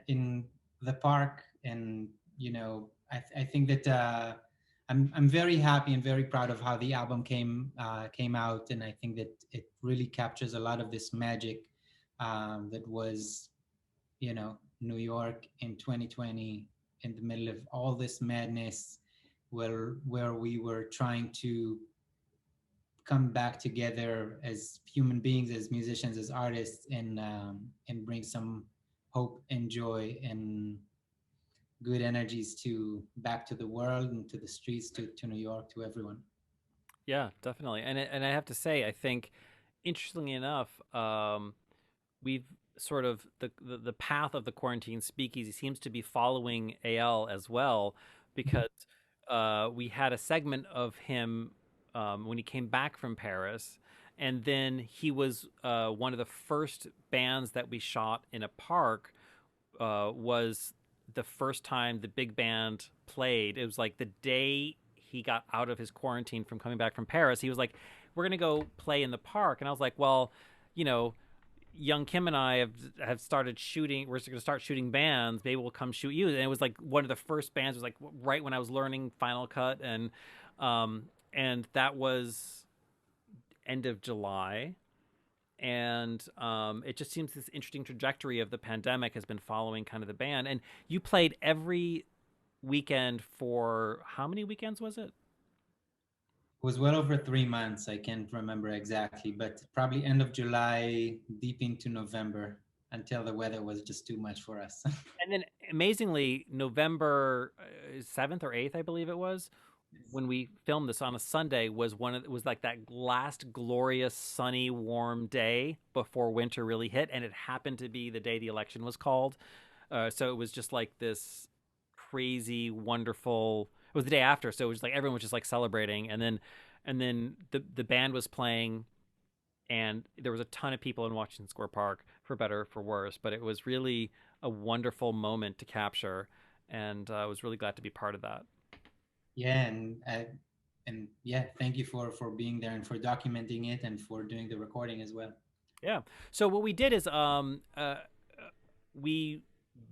in the park. And, you know, I think that I'm very happy and very proud of how the album came out. And I think that it really captures a lot of this magic that was, you know, New York in 2020, in the middle of all this madness, where we were trying to come back together as human beings, as musicians, as artists, and bring some hope and joy and good energies back to the world and to the streets, to New York, to everyone. Yeah, definitely. And I have to say, I think, interestingly enough, we've sort of the path of the Quarantine Speakeasy seems to be following EYAL as well, because we had a segment of him when he came back from Paris, and then he was one of the first bands that we shot in a park. Was the first time the big band played. It was like the day he got out of his quarantine from coming back from Paris. He was like, "We're gonna go play in the park," and I was like, "Well, you know, young Kim and I have started shooting. We're going to start shooting bands. Maybe we'll come shoot you." And it was like one of the first bands. It was like right when I was learning Final Cut, and that was end of July. And it just seems this interesting trajectory of the pandemic has been following kind of the band. And you played every weekend for how many weekends was it? It was well over 3 months. I can't remember exactly, but probably end of July, deep into November, until the weather was just too much for us. And then amazingly, November 7th or 8th, I believe it was, when we filmed this on a Sunday, was like that last glorious, sunny, warm day before winter really hit. And it happened to be the day the election was called. So it was just like this crazy, wonderful, it was the day after. So it was like, everyone was just like celebrating. And then the band was playing, and there was a ton of people in Washington Square Park, for better or for worse, but it was really a wonderful moment to capture. And I was really glad to be part of that. Yeah, and yeah, thank you for being there and for documenting it and for doing the recording as well. Yeah. So what we did is we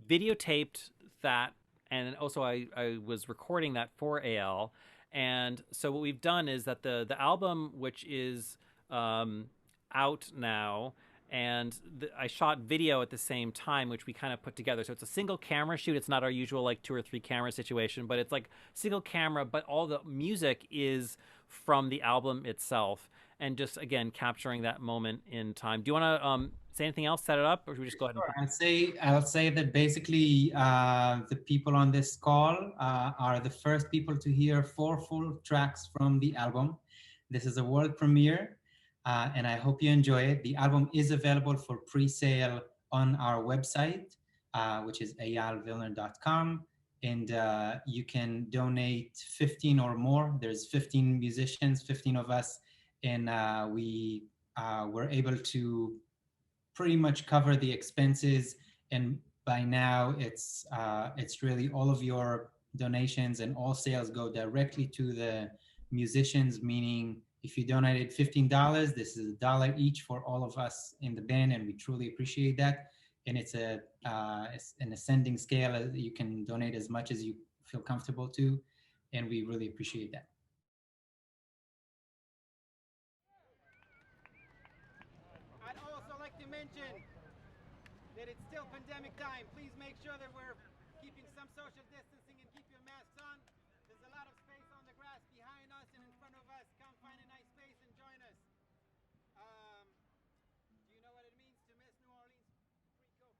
videotaped that, and also I was recording that for EYAL, And so what we've done is that the album, which is out now, and I shot video at the same time, which we kind of put together. So it's a single camera shoot. It's not our usual like 2 or 3 camera situation, but it's like single camera, but all the music is from the album itself, and just again capturing that moment in time. Do you want to say anything else, set it up, or should we just go ahead and I'll say that basically the people on this call are the first people to hear 4 full tracks from the album. This is a world premiere. And I hope you enjoy it. The album is available for pre-sale on our website, which is eyalvilner.com. And you can donate 15 or more. There's 15 musicians, 15 of us. And we were able to pretty much cover the expenses. And by now it's really all of your donations and all sales go directly to the musicians, meaning if you donated $15, this is $1 each for all of us in the band, and we truly appreciate that. And it's an ascending scale. You can donate as much as you feel comfortable to, and we really appreciate that. I'd also like to mention that it's still pandemic time. Please make sure that we're keeping some social distancing and keep your masks on. There's a lot of space on the grass behind us and in front of us. Come find a nice space and join us. Do you know what it means to miss New Orleans pre-COVID?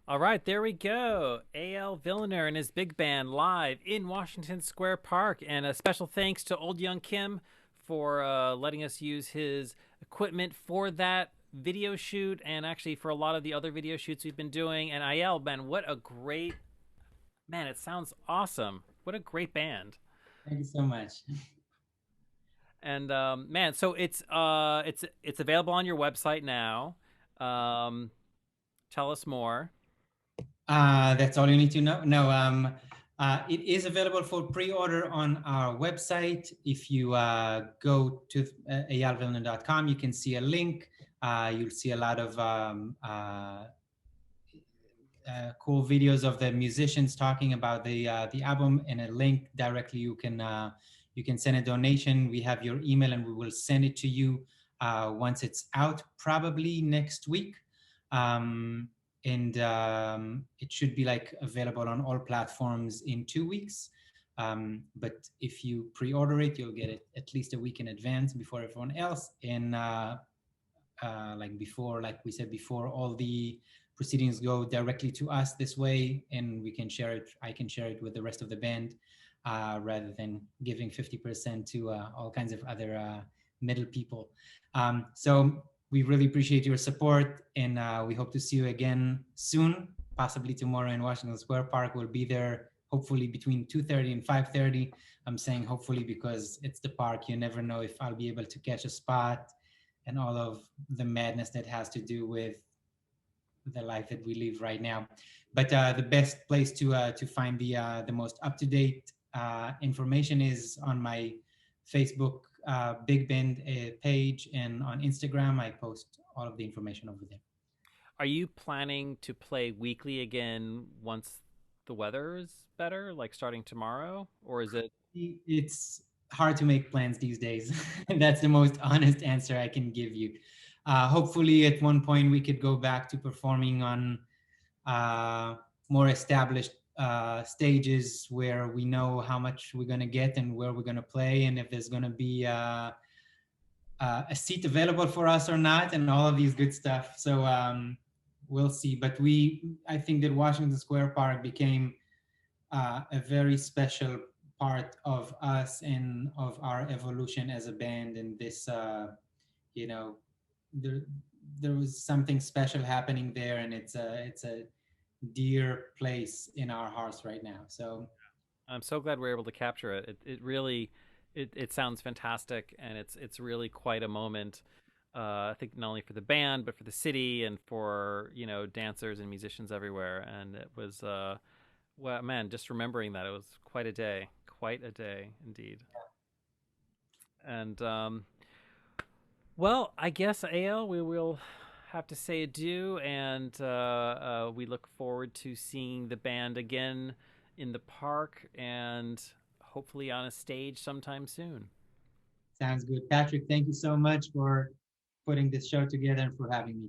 All right, there we go. EYAL VILNER and his big band live in Washington Square Park. And a special thanks to Old Young Kim for letting us use his equipment for that video shoot and actually for a lot of the other video shoots we've been doing. And EYAL, man, what a great, man, it sounds awesome. What a great band. Thank you so much. And man, so it's available on your website now. Tell us more. That's all you need to know. No, it is available for pre-order on our website. If you go to eyalvilner.com, you can see a link. You'll see a lot of cool videos of the musicians talking about the album, and a link directly. You can send a donation. We have your email, and we will send it to you once it's out, probably next week. And it should be like available on all platforms in 2 weeks. But if you pre-order it, you'll get it at least a week in advance before everyone else. And like we said before, all the proceedings go directly to us this way, and we can share it. I can share it with the rest of the band rather than giving 50% to all kinds of other middle people. So we really appreciate your support, and we hope to see you again soon, possibly tomorrow in Washington Square Park. We'll be there hopefully between 2:30 and 5:30. I'm saying hopefully because it's the park. You never know if I'll be able to catch a spot and all of the madness that has to do with the life that we live right now. But the best place to find the most up-to-date information is on my Facebook Big Band page, and on Instagram I post all of the information over there. Are you planning to play weekly again once the weather is better, like starting tomorrow, or is it? It's hard to make plans these days. That's the most honest answer I can give you. Hopefully at one point we could go back to performing on more established stages where we know how much we're going to get and where we're going to play, and if there's going to be a seat available for us or not, and all of these good stuff. So we'll see. But I think that Washington Square Park became a very special part of us and of our evolution as a band. And this, there was something special happening there, and it's a dear place in our hearts right now. So I'm so glad we're able to capture it. It really, it sounds fantastic, and it's really quite a moment. I think not only for the band, but for the city and for, dancers and musicians everywhere. And it was, well, man, just remembering that, it was quite a day indeed. And, well, I guess, EYAL, we will have to say adieu, and we look forward to seeing the band again in the park and hopefully on a stage sometime soon. Sounds good. Patrick, thank you so much for putting this show together and for having me.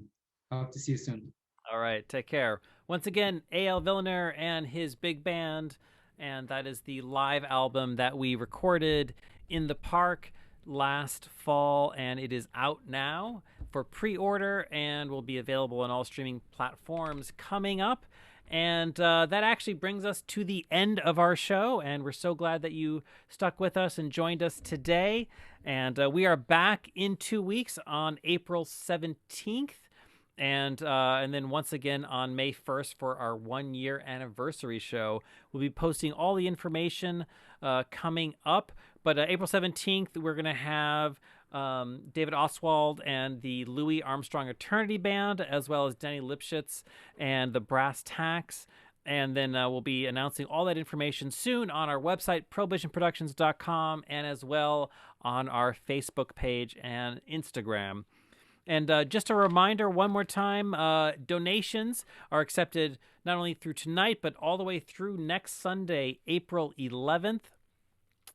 Hope to see you soon. All right, take care. Once again, EYAL VILNER and his big band, and that is the live album that we recorded in the park last fall, and it is out now for pre-order and will be available on all streaming platforms coming up. And that actually brings us to the end of our show, and we're so glad that you stuck with us and joined us today. And we are back in 2 weeks on April 17th, and then once again on May 1st for our 1-year anniversary show. We'll be posting all the information coming up, but April 17th we're going to have David Oswald and the Louis Armstrong Eternity Band, as well as Denny Lipschitz and the Brass Tacks. And then we'll be announcing all that information soon on our website, prohibitionproductions.com, and as well on our Facebook page and Instagram. And just a reminder one more time, donations are accepted not only through tonight, but all the way through next Sunday, April 11th.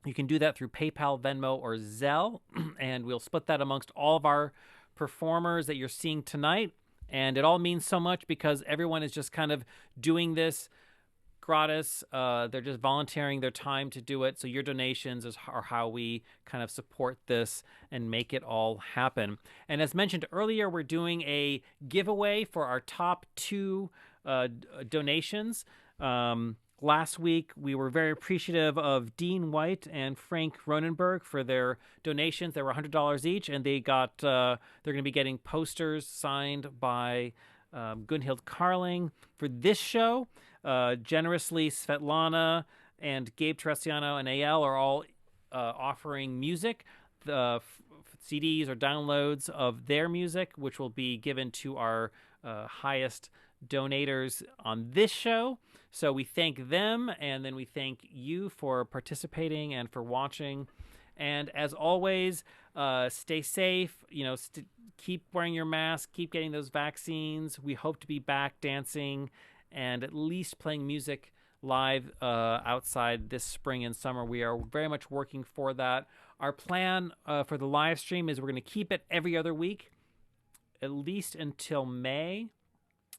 You can do that through PayPal, Venmo, or Zelle, and we'll split that amongst all of our performers that you're seeing tonight. And it all means so much because everyone is just kind of doing this gratis. They're just volunteering their time to do it. So your donations are how we kind of support this and make it all happen. And as mentioned earlier, we're doing a giveaway for our top 2 donations. Last week, we were very appreciative of Dean White and Frank Ronenberg for their donations. They were $100 each, and they got they're going to be getting posters signed by Gunhild Carling for this show. Generously, Svetlana and Gabe Terracciano and EYAL are all offering music, CDs or downloads of their music, which will be given to our highest donators on this show. So we thank them, and then we thank you for participating and for watching. And as always, stay safe. Keep wearing your mask. Keep getting those vaccines. We hope to be back dancing and at least playing music live outside this spring and summer. We are very much working for that. Our plan for the live stream is we're going to keep it every other week, at least until May.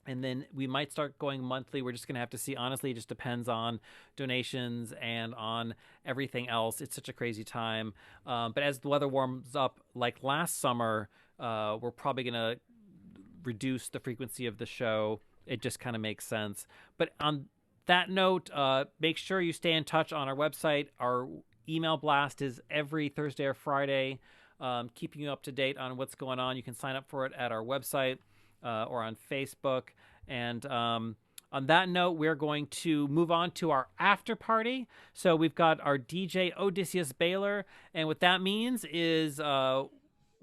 And then we might start going monthly. We're just going to have to see. Honestly, it just depends on donations and on everything else. It's such a crazy time. But as the weather warms up, like last summer, we're probably going to reduce the frequency of the show. It just kind of makes sense. But on that note, make sure you stay in touch on our website. Our email blast is every Thursday or Friday, keeping you up to date on what's going on. You can sign up for it at our website. Or on Facebook. And on that note, we're going to move on to our after party. So we've got our DJ ODYSSEUS BAILER. And what that means is we're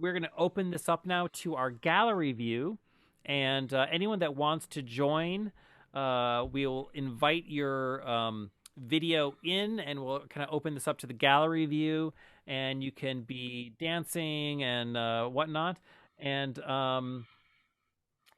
going to open this up now to our gallery view. And anyone that wants to join, we'll invite your video in, and we'll kind of open this up to the gallery view. And you can be dancing and whatnot. And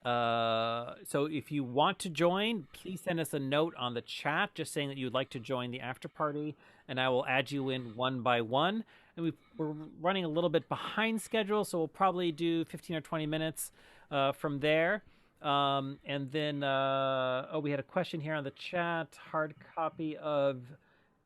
so if you want to join, please send us a note on the chat just saying that you'd like to join the after party, and I will add you in one by one. And we're running a little bit behind schedule, so we'll probably do 15 or 20 minutes from there. And then we had a question here on the chat. Hard copy of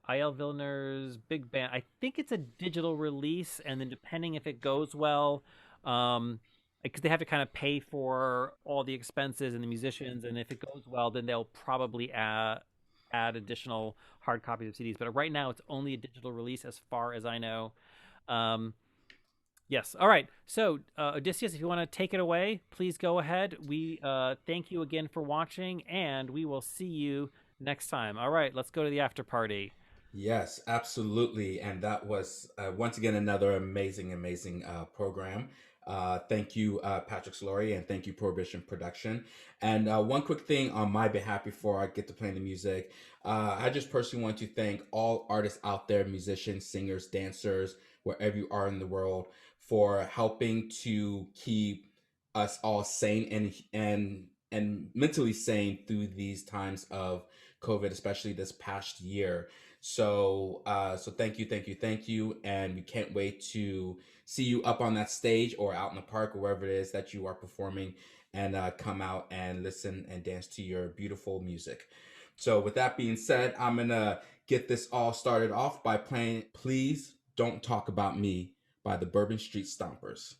EYAL VILNER's Big Band. I think it's a digital release, and then depending if it goes well, because they have to kind of pay for all the expenses and the musicians, and if it goes well, then they'll probably add additional hard copies of CDs. But right now, it's only a digital release as far as I know. Yes. All right. So, Odysseus, if you want to take it away, please go ahead. We thank you again for watching, and we will see you next time. All right. Let's go to the after party. Yes, absolutely. And that was, once again, another amazing program. Thank you, Patrick Soluri, and thank you, Prohibition Production. And one quick thing on my behalf before I get to playing the music, I just personally want to thank all artists out there, musicians, singers, dancers, wherever you are in the world, for helping to keep us all sane and mentally sane through these times of COVID, especially this past year. So thank you, and we can't wait to see you up on that stage or out in the park or wherever it is that you are performing, and come out and listen and dance to your beautiful music. So with that being said, I'm gonna get this all started off by playing Please Don't Talk About Me by the Bourbon Street Stompers.